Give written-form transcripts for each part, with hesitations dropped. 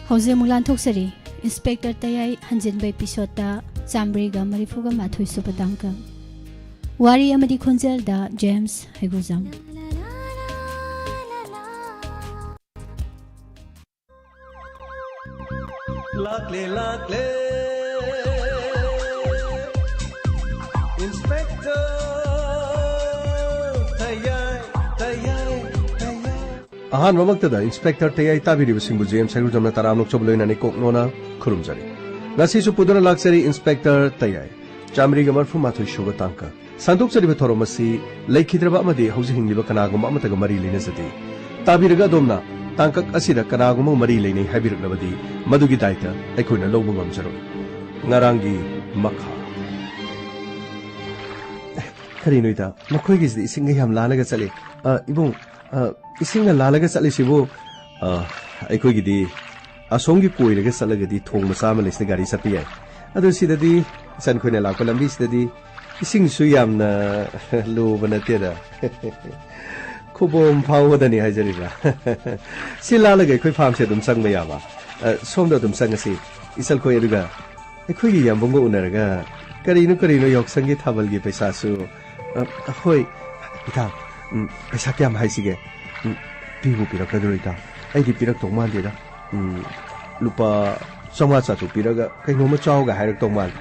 ꯍꯧꯖꯤꯛ ꯑꯃꯨꯛ ꯂꯥꯟꯊꯣꯛꯆꯔꯤ ꯏꯟꯁꯄꯦꯛꯇꯔ ꯇꯌꯥꯏ ꯍꯟꯖꯤꯟꯕ ꯏꯄꯤꯁꯣꯗꯇ ꯆꯥꯝꯃ꯭ꯔꯤꯒ ꯃꯔꯤꯐꯨꯒ ꯃꯥꯊꯣꯏ ꯁꯨꯕ ꯇꯥꯡꯀꯛ ꯋꯥꯔꯤ ꯑꯃꯗꯤ ꯈꯣꯟꯖꯦꯜꯗ James ꯍꯩꯒꯨꯖꯝ Lakle lakle Inspector Tayai Tayai Tayai Ahan mamaktada Inspector Tayai tabiribasingbu James Hagujamna taramlok chobloinani koknona khurumjari ngasi su pudana laksari Inspector Tayai chamriga marfu mathoi shuba tangka sandokjariba thoromasi leikhidraba amadi hauji hingliba kanaguma amataga mari linazati tabiraga domna tangkak asida kanaguma mari leinai habiruklabadi madugi daita aikoina lowba ngamjaro ngarangi makha karinoida makhoigi sidi isinga yam lalaga chale ibung isinga lalaga chale sibo aikoigi di asongi koiraga chalagadi thong macha ma leisna gari chappi yai adu sidadi san khoina lakpa lambi sidadi ising su yamna lobana tera khubom phawdani hajariba silalaga khoi farm se dum sangba yaba somda dum sangasi isal khoi aduga khoi gi yambongo unaraga karino yoksangi thabalgi paisa su hoi ita paisa kyam haisige pibu pirak kadurita aidi pirak tongman deda lupa chama cha chu piraga kainoma chawga hairak tongman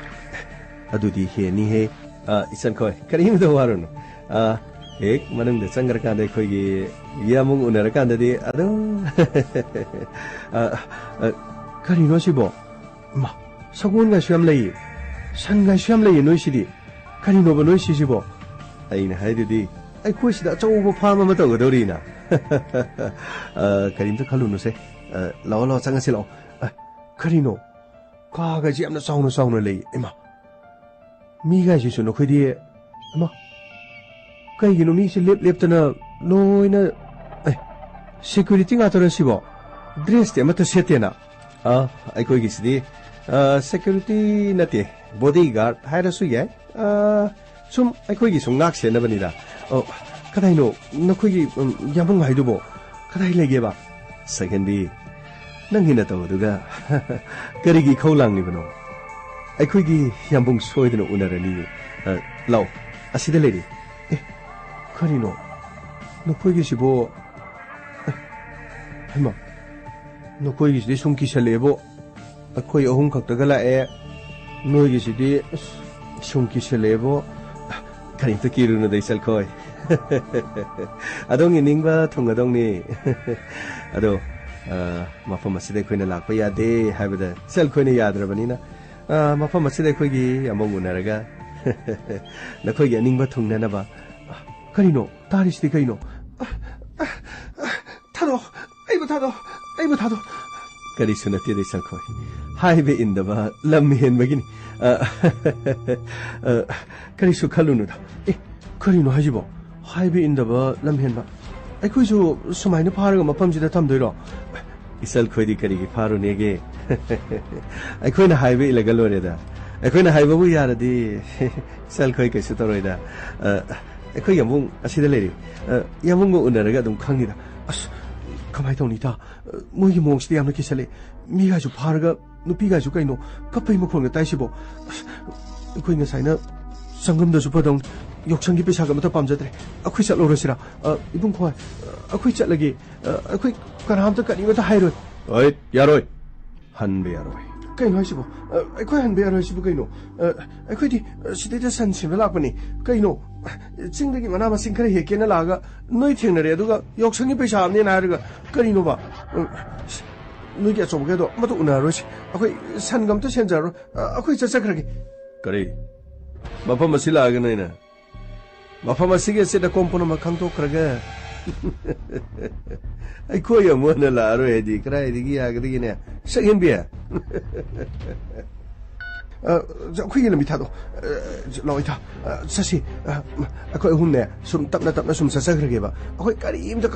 adudi he ni he isan khoi karim do waruno ek manung de sangar ka de khoi gi yamung unara ka de ado karino sibo ma sagun ga syam lei san ga syam lei noi sidi karino ba noi sibo aina haidudi ai khoi sida chawba phama ma to gadori na karim ta khalu no se law changa se law karino ka ga ji amna sauna lei ema mi ga ji su no khoi di ama kaigino mi se leptana loina security nga tora sibo dress te mata setena ai koi gi sidi security nate bodyguard haira su yai sum ai koi gi sum ngak se na bani da kadai no na koi gi yamung hai dubo kadai lege ba second bi nang hina to duga kari gi khaulang ni bano ai koi gi yambung soidna unarani law asida lady karino nokhoigi sibo hema nokhoigi sidi sumki salebo akhoi ahum khaktaga la e noigi sidi sumki salebo karin ta kiruna dai sal khoi adong iningba thungadong ni ado mafam aside khoina lakpa yade habada sal khoina yadrabanina mafam aside khoigi among unaraga nakhoigi aningba thungna ba karino tarisdi kaino thado aiba thado kari sunati de salkhoi haibe indaba lam hen bagini kari su khalunu da karino hajibo haibe indaba lam hen ba aikoi su sumaina pharaga mapam sida thamdoiro isal khoi di kari gi pharu nege aikoina haibe ilagalore da aikoina haiba bu yaradi sal khoi kaisu toroida akhoi yamung asida leri yamung go unaraga dum khangida as kamai tawni ta mogi mongsti yamna kisale mi ga ju pharaga nupi ga ju kaino kapai mokhong ta sibo akhoi nga saina sangam da ju padong yoksangi pesa ga mata pamjadre akhoi chalo rosira ibung khoi akhoi chatlagi akhoi karam ta kani mata hairoi oi yaroi hanbe yaroi kaino sibo akhoi hanbe yaroi sibo kaino akhoi di sideda san simla lakpani kaino chingdagi mana masing khare hekena laga noi thengnare aduga yoksangi paisa amne na raga karino ba noi ge chobge do matu unaro si akhoi sangam to senjaro akhoi chachakhragi kare mafam asila ga naina mafam asige se da kompono ma khangto khraga ai khoi amona la ro hedi krai digi ya gidi ne sagin bia akhoi lam bithado loita sasi akhoi humne sum tapna sum sasagrege ba akhoi karim ta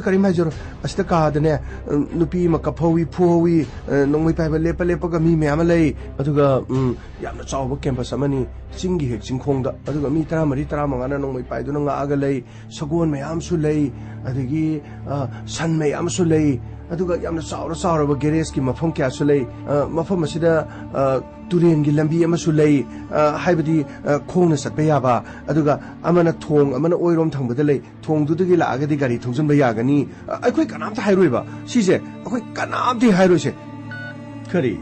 karim major asta ka dane nupi ma kaphawi phuwi nongmai pai ba lepa ga mi me ama lei aduga yamna chawba campus amani ꯆꯤꯡꯒꯤ ꯍꯦꯛ ꯆꯤꯡꯈꯣꯡꯗ ꯑꯗꯨꯒ ꯃꯤ 14 15나 ꯅꯣꯡꯃꯩ ꯄꯥꯏꯗꯨꯅ ꯉꯥꯛꯑꯒ ꯂꯩ ꯁꯒꯣꯜ ꯃꯌꯥꯝꯁꯨ ꯂꯩ ꯑꯗꯒꯤ ꯁꯟ ꯃꯌꯥꯝꯁꯨ ꯂꯩ ꯑꯗꯨꯒ ꯌꯥꯝꯅ ꯆꯥꯎꯔꯕ ꯒꯦꯔꯦꯖꯀꯤ ꯃꯐꯝ ꯀꯌꯥꯁꯨ ꯂꯩ ꯃꯐꯝ ꯑꯁꯤꯗ ꯇꯨꯔꯦꯟꯒꯤ ꯂꯝꯕꯤ ꯑꯃꯁꯨ ꯂꯩ ꯍꯥꯏꯕꯗꯤ ꯈꯣꯡꯅ ꯆꯠꯄ ꯌꯥꯕ ꯑꯗꯨꯒ ꯑꯃꯅ ꯊꯣꯡ ꯑꯃꯅ ꯑꯣꯏꯔꯣꯝ ꯊꯪꯕꯗ ꯂꯩ ꯊꯣꯡꯗꯨꯗꯒꯤ ꯂꯥꯛꯑꯒꯗꯤ ꯒꯥꯔꯤ ꯊꯧꯖꯤꯟꯕ ꯌꯥꯒꯅꯤ ꯑꯩꯈꯣꯏ ꯀꯅꯥꯝꯇ ꯍꯥꯏꯔꯣꯏꯕ ꯁꯤꯁꯦ ꯑꯩꯈꯣꯏ ꯀꯅꯥꯝꯇ ꯍꯥꯏꯔꯣꯏꯁꯦ ꯀꯔꯤ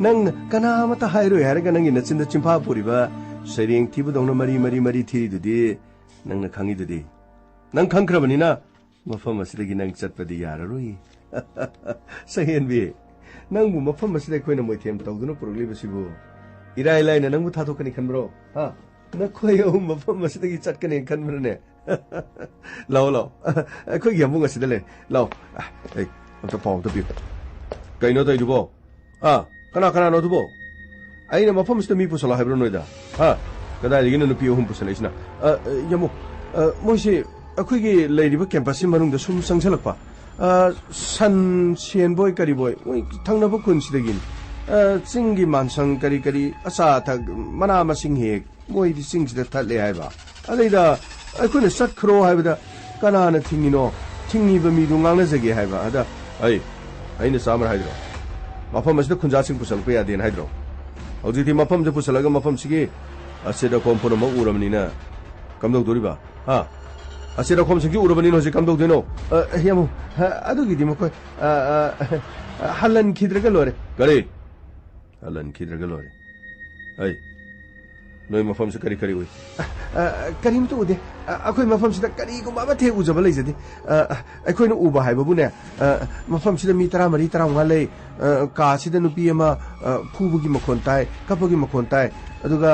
ꯅꯪ ꯀꯅꯥꯃꯇ ꯍꯥꯏꯔꯣꯏ ꯍꯥꯏꯔꯒ ꯅꯪꯒꯤ ꯅꯆꯤꯟꯗ ꯆꯤꯡꯐꯥ ꯄꯨꯔꯤꯕ ꯁꯩꯔꯦꯡ ꯊꯤꯕꯗꯧꯅ ꯃꯔꯤ ꯊꯤꯔꯤꯗꯨꯗꯤ ꯅꯪꯅ ꯈꯪꯉꯤꯗꯨꯗꯤ ꯅꯪ ꯈꯪꯈ꯭ꯔꯕꯅꯤꯅ ꯃꯐꯝ ꯑꯁꯤꯗꯒꯤ ꯅꯪ ꯆꯠꯄꯗꯤ ꯌꯥꯔꯔꯣꯏ ꯁꯍꯦꯟꯕꯤ ꯅꯪꯕꯨ ꯃꯐꯝ ꯑꯁꯤꯗ ꯑꯩꯈꯣꯏꯅ ꯃꯣꯏꯊꯦꯝ ꯇꯧꯗꯨꯅ ꯄꯨꯔꯛꯂꯤꯕꯁꯤꯕꯨ ꯏꯔꯥꯏ ꯂꯥꯏꯅ ꯅꯪꯕꯨ ꯊꯥꯗꯣꯛꯀꯅꯤ ꯈꯟꯕ꯭ꯔꯣ ꯅꯈꯣꯏ ꯑꯍꯨꯝ ꯃꯐꯝ ꯑꯁꯤꯗꯒꯤ ꯆꯠꯀꯅꯤ ꯈꯟꯕ꯭ꯔꯅꯦ ꯂꯥꯛꯑꯣ ꯑꯩꯈꯣꯏꯒꯤ ꯌꯥꯝꯕꯨꯡ ꯑꯁꯤꯗ ꯂꯩ ꯂꯥꯛꯑꯣ ꯑꯩ ꯑꯝꯇ ꯄꯥꯎ ꯑꯝꯇ ꯄꯤꯌꯨ ꯀꯩꯅꯣ ꯇꯧꯏꯗꯨꯕꯣ ꯀꯅꯥꯅꯣ ꯑꯗꯨꯕꯣ ꯑꯩꯅ ꯃꯐꯝ ꯑꯁꯤꯗ ꯃꯤ ꯄꯨꯁꯜꯂꯣ ꯍꯥꯏꯕ꯭ꯔꯣ ꯅꯣꯏꯗ ꯀꯗꯥꯏꯗꯒꯤꯅꯣ ꯅꯨꯄꯤ 3 ꯄꯨꯁꯜꯂꯛꯏꯁꯤ나 ꯌꯥꯝꯕꯨ ꯃꯣꯏꯁꯤ ꯑꯩꯈꯣꯏꯒꯤ ꯂꯩꯔꯤꯕ ꯀꯦꯝꯄꯁꯁꯤ ꯃꯅꯨꯡꯗ ꯁꯨꯝ ꯆꯪꯁꯤꯜꯂꯛꯄ ꯁꯟ ꯁꯦꯟꯕꯣꯏ ꯀꯔꯤꯕꯣꯏ ꯃꯣꯏ ꯊꯪꯅꯕ ꯈꯨꯟꯁꯤꯗꯒꯤꯅꯤ ꯆꯤꯡꯒꯤ ꯃꯥꯟꯁꯪ ꯀꯔꯤ ꯑꯆꯥ ꯑꯊꯛ ꯃꯅꯥ ꯃꯁꯤꯡ ꯍꯦꯛ ꯃꯣꯏꯗꯤ ꯆꯤꯡꯁꯤꯗ ꯊꯠꯂꯦ ꯍꯥꯏꯕ ꯑꯗꯩꯗ ꯑꯩꯈꯣꯏꯅ ꯆꯠꯈ꯭ꯔꯣ ꯍꯥꯏꯕꯗ ꯀꯅꯥꯅ ꯊꯤꯡꯉꯤꯅꯣ ꯊꯤꯡꯉꯤꯕ ꯃꯤꯗꯨ ꯉꯥꯡꯅꯖꯒꯦ ꯍꯥꯏꯕ ꯑꯗ ꯑꯩꯅ ꯆꯥꯃꯔ ꯍꯥꯏꯗ꯭ꯔꯣ ꯃꯐꯝ ꯑꯁꯤꯗ ꯈꯨꯟꯖꯥꯁꯤꯡ ꯄꯨꯁꯜꯂꯛꯄ ꯌꯥꯗꯦꯅ ꯍꯥꯏꯗ꯭ꯔꯣ ꯍꯧꯖꯤꯛꯇꯤ ꯃꯐꯝꯁꯦ ꯄꯨꯁꯜꯂꯒ ꯃꯐꯝꯁꯤꯒꯤ ꯑꯁꯤꯗꯀꯣꯝ ꯄꯨꯝꯅꯃꯛ ꯎꯔꯕꯅꯤꯅ ꯀꯝꯗꯧꯗꯣꯔꯤꯕ ꯑꯁꯤꯗꯀꯣꯝꯁꯤꯡꯁꯤ ꯎꯔꯕꯅꯤꯅ ꯍꯧꯖꯤꯛ ꯀꯝꯗꯧꯗꯣꯏꯅꯣ ꯌꯥꯝꯕꯨ ꯑꯗꯨꯒꯤꯗꯤ ꯃꯈꯣꯏ ꯍꯜꯂꯟꯈꯤꯗ꯭ꯔꯒ ꯂꯣꯏꯔꯦ ꯀꯔꯤ ꯍꯜꯂꯟꯈꯤꯗ꯭ꯔꯒ ꯂꯣꯏꯔꯦ ꯅꯣꯏ ꯃꯐꯝꯁꯤ ꯀꯔꯤ ꯎꯏ ꯀꯔꯤꯝꯇ ꯎꯗꯦ ꯑꯩꯈꯣꯏ ꯃꯐꯝꯁꯤꯗ ꯀꯔꯤꯒꯨꯝꯕ ꯑꯃ ꯊꯦꯛ ꯎꯖꯕ ꯂꯩꯖꯗꯦ ꯑꯩꯈꯣꯏꯅ ꯎꯕ ꯍꯥꯏꯕꯕꯨꯅꯦ ꯃꯐꯝꯁꯤꯗ ꯃꯤ 14 15 ꯂꯩ ꯀꯥꯁꯤꯗ ꯅꯨꯄꯤ ꯑꯃ ꯐꯨꯕꯒꯤ ꯃꯈꯣꯟ ꯇꯥꯏ ꯀꯞꯄꯒꯤ ꯃꯈꯣꯟ ꯇꯥꯏ ꯑꯗꯨꯒ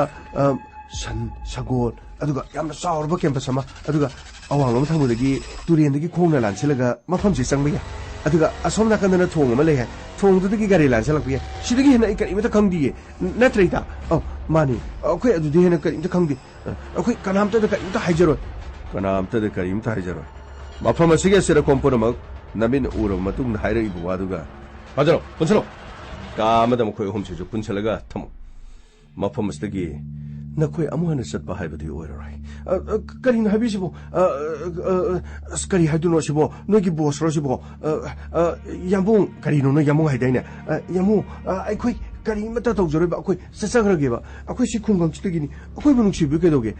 ꯁꯟ ꯁꯒꯣꯜ ꯑꯗꯨꯒ ꯌꯥꯝꯅ ꯆꯥꯎꯔꯕ ꯀꯦꯝꯄꯁ ꯑꯃ ꯑꯗꯨꯒ ꯑꯋꯥꯡꯂꯣꯝ ꯊꯪꯕꯗꯒꯤ ꯇꯨꯔꯦꯟꯗꯒꯤ ꯈꯣꯡꯅ ꯂꯥꯟꯁꯤꯜꯂꯒ ꯃꯐꯝꯁꯤ ꯆꯪꯕ ꯌꯥꯏ ꯑꯗꯨꯒ ꯑꯁꯣꯝ ꯅꯥꯀꯟꯗꯅ ꯊꯣꯡ ꯑꯃ ꯂꯩ ꯍꯥꯏ ꯊꯣꯡꯗꯨꯗꯒꯤ ꯒꯥꯔꯤ ꯂꯥꯟꯁꯤꯜꯂꯛꯄ ꯌꯥꯏ ꯁꯤꯗꯒꯤ ꯍꯦꯟꯅ ꯑꯩ ꯀꯔꯤꯃꯇ ꯈꯪꯗꯤꯌꯦ ꯅꯠꯇ꯭ꯔꯩꯗ ꯃꯥꯅꯤ ꯑꯩꯈꯣꯏ ꯑꯗꯨꯗꯤ ꯍꯦꯟꯅ ꯀꯔꯤꯃꯇ ꯈꯪꯗꯦ ꯑꯩꯈꯣꯏ ꯀꯅꯥꯝꯇꯗ ꯀꯔꯤꯃꯇ ꯍꯥꯏꯖꯔꯣꯏ ꯃꯐꯝ ꯑꯁꯤꯒꯤ ꯑꯁꯤꯗꯀꯣꯝ ꯄꯨꯝꯅꯃꯛ ꯅꯃꯤꯠꯅ ꯎꯔꯕ ꯃꯇꯨꯡꯗ ꯍꯥꯏꯔꯛꯏꯕ ꯋꯥꯗꯨꯒ ꯐꯖꯔꯣ ꯄꯨꯟꯁꯤꯜꯂꯣ ꯀꯥ ꯑꯃꯗ ꯃꯈꯣꯏ ꯑꯍꯨꯝꯁꯤꯁꯨ ꯄꯨꯟꯁꯤꯜꯂꯒ ꯊꯝꯃꯣ ꯃꯐꯝ ꯑꯁꯤꯗꯒꯤ ꯅꯈꯣꯏ ꯑꯃꯨꯛ ꯍꯟꯅ ꯆꯠꯄ ꯍꯥꯏꯕꯗꯤ ꯑꯣꯏꯔꯔꯣꯏ ꯀꯔꯤꯅꯣ ꯍꯥꯏꯕꯤꯁꯤꯕꯣ ꯀꯔꯤ ꯍꯥꯏꯗꯣꯏꯅꯣ ꯁꯤꯕꯣ ꯅꯣꯏꯒꯤ ꯕꯣꯁꯔꯣ ꯁꯤꯕꯣ ꯌꯥꯝꯕꯨꯡ ꯀꯔꯤꯅꯣ ꯅꯣꯏ ꯌꯥꯝꯕꯨꯡ ꯍꯥꯏꯗꯥꯏꯅꯦ ꯌꯥꯝꯕꯨꯡ ꯑꯩꯈꯣꯏ ꯀꯔꯤꯃꯇ ꯇꯧꯖꯔꯣꯏꯕ ꯑꯩꯈꯣꯏ ꯆꯠꯆꯈ꯭ꯔꯒꯦꯕ ꯑꯩꯈꯣꯏ ꯁꯤ ꯈꯨꯡꯒꯪꯁꯤꯗꯒꯤꯅꯤ ꯑꯩꯈꯣꯏꯕꯨ ꯅꯨꯡꯁꯤꯕꯤꯌꯨ ꯀꯩꯗꯧꯒꯦ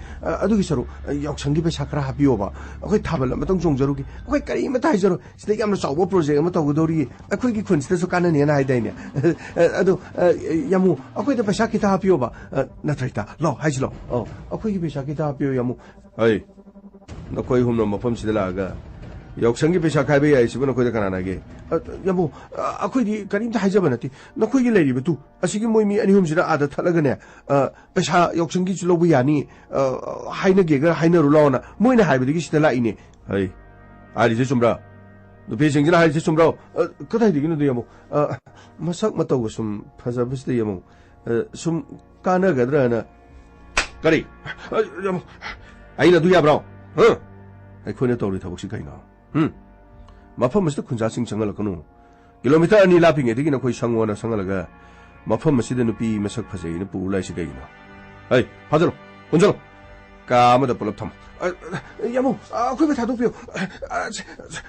ꯑꯗꯨꯒꯤ ꯁꯔꯨꯛ ꯌꯥꯎꯁꯪꯒꯤ ꯄꯩꯁꯥ ꯈꯔ ꯍꯥꯞꯄꯤꯌꯣꯕ ꯑꯩꯈꯣꯏ ꯊꯥꯕꯜ ꯑꯃꯇꯪ ꯆꯣꯡꯖꯔꯨꯒꯦ ꯑꯩꯈꯣꯏ ꯀꯔꯤꯃꯇ ꯍꯥꯏꯖꯔꯣꯏ ꯁꯤꯗ ꯌꯥꯝꯅ ꯆꯥꯎꯕ ꯄ꯭ꯔꯣꯖꯦꯛ ꯑꯃ ꯇꯧꯒꯗꯧꯔꯤ ꯑꯩꯈꯣꯏꯒꯤ ꯈꯨꯟꯁꯤꯗꯁꯨ ꯀꯥꯟꯅꯅꯦꯅ ꯍꯥꯏꯗꯥꯏꯅꯦ ꯑꯗꯣ ꯌꯥꯝꯕꯨ ꯑꯩꯈꯣꯏꯗ ꯄꯩꯁꯥ ꯈꯤꯇ ꯍꯥꯞꯄꯤꯌꯣꯕ ꯅꯠꯇ꯭ꯔꯩꯇ ꯂꯥꯎ ꯍꯥꯏꯁꯤ ꯂꯥꯎ ꯑꯩꯈꯣꯏꯒꯤ ꯄꯩꯁꯥ ꯈꯤꯇ ꯍꯥꯞꯄꯤꯌꯣ ꯌꯥꯝꯕꯨ ꯅꯈꯣꯏ ꯍꯨꯝꯅ ꯃꯐꯝꯁꯤꯗ ꯂꯥꯛꯑꯒ ꯌꯥꯎꯁꯪꯒꯤ ꯄꯩꯁꯥ ꯈꯥꯏꯕ ꯌꯥꯏꯁꯤꯕꯨ ꯅꯈꯣꯏꯗ ꯀꯅꯥꯅ ꯍꯥꯏꯒꯦ ꯌꯥꯝꯕꯨ ꯑꯩꯈꯣꯏꯗꯤ ꯀꯔꯤꯝꯇ ꯍꯥꯏꯖꯕ ꯅꯠꯇꯦ ꯅꯈꯣꯏꯒꯤ ꯂꯩꯔꯤꯕ ꯑꯁꯤꯒꯤ ꯃꯣꯏ ꯃꯤ 2 3 ꯑꯥꯗ ꯊꯠꯂꯒꯅꯦ ꯄꯩꯁꯥ ꯌꯥꯎꯁꯪꯒꯤꯁꯨ ꯂꯧꯕ ꯌꯥꯅꯤ ꯍꯥꯏꯅꯒꯦꯒ ꯍꯥꯏꯅꯔꯨ ꯂꯥꯎꯅ ꯃꯣꯏꯅ ꯍꯥꯏꯕꯗꯒꯤ ꯁꯤꯗ ꯂꯥꯛꯏꯅꯦ ꯍꯥꯏꯔꯤꯁꯦ ꯆꯨꯝꯕ꯭ꯔꯥ ꯅꯨꯄꯤꯁꯤꯡꯁꯤꯅ ꯍꯥꯏꯔꯤꯁꯦ ꯆꯨꯝꯕ꯭ꯔꯣ ꯀꯗꯥꯏꯗꯒꯤꯅꯣꯗꯣ ꯌꯥꯝꯕꯨ ꯃꯁꯛ ꯃꯇꯧꯒ ꯁꯨꯝ ꯐꯖꯕꯁꯤꯗ ꯌꯥꯝꯕꯨ ꯁꯨꯝ ꯀꯥꯟꯅꯒꯗ꯭ꯔꯅ ꯀꯔꯤ ꯑꯩꯅ ꯑꯗꯨ ꯌꯥꯕ꯭ꯔꯣ ꯑꯩꯈꯣꯏꯅ ꯇꯧꯔꯤ ꯊꯕꯛꯁꯤ ꯀꯩꯅꯣ ꯃꯐꯝ ꯑꯁꯤꯗ ꯈꯨꯟꯖꯥꯁꯤꯡ ꯆꯪꯍꯜꯂꯛꯀꯅꯨ ꯀꯤꯂꯣꯃꯤꯇꯔ 2 ꯂꯥꯞꯄꯤꯉꯩꯗꯒꯤ ꯅꯈꯣꯏ ꯁꯪꯉꯣꯅ ꯁꯪꯍꯜꯂꯒ ꯃꯐꯝ ꯑꯁꯤꯗ ꯅꯨꯄꯤ ꯃꯁꯛ ꯐꯖꯩꯅ ꯄꯨ ꯂꯥꯛꯏꯁꯤ ꯀꯩꯒꯤꯅꯣ ꯐꯥꯖꯔꯣ ꯄꯨꯟꯁꯤꯜꯂꯣ ꯀꯥ ꯑꯃꯗ ꯄꯨꯂꯞ ꯊꯝꯃꯣ ꯌꯥꯝꯕꯨ ꯑꯩꯈꯣꯏꯕꯨ ꯊꯥꯗꯣꯛꯄꯤꯌꯣ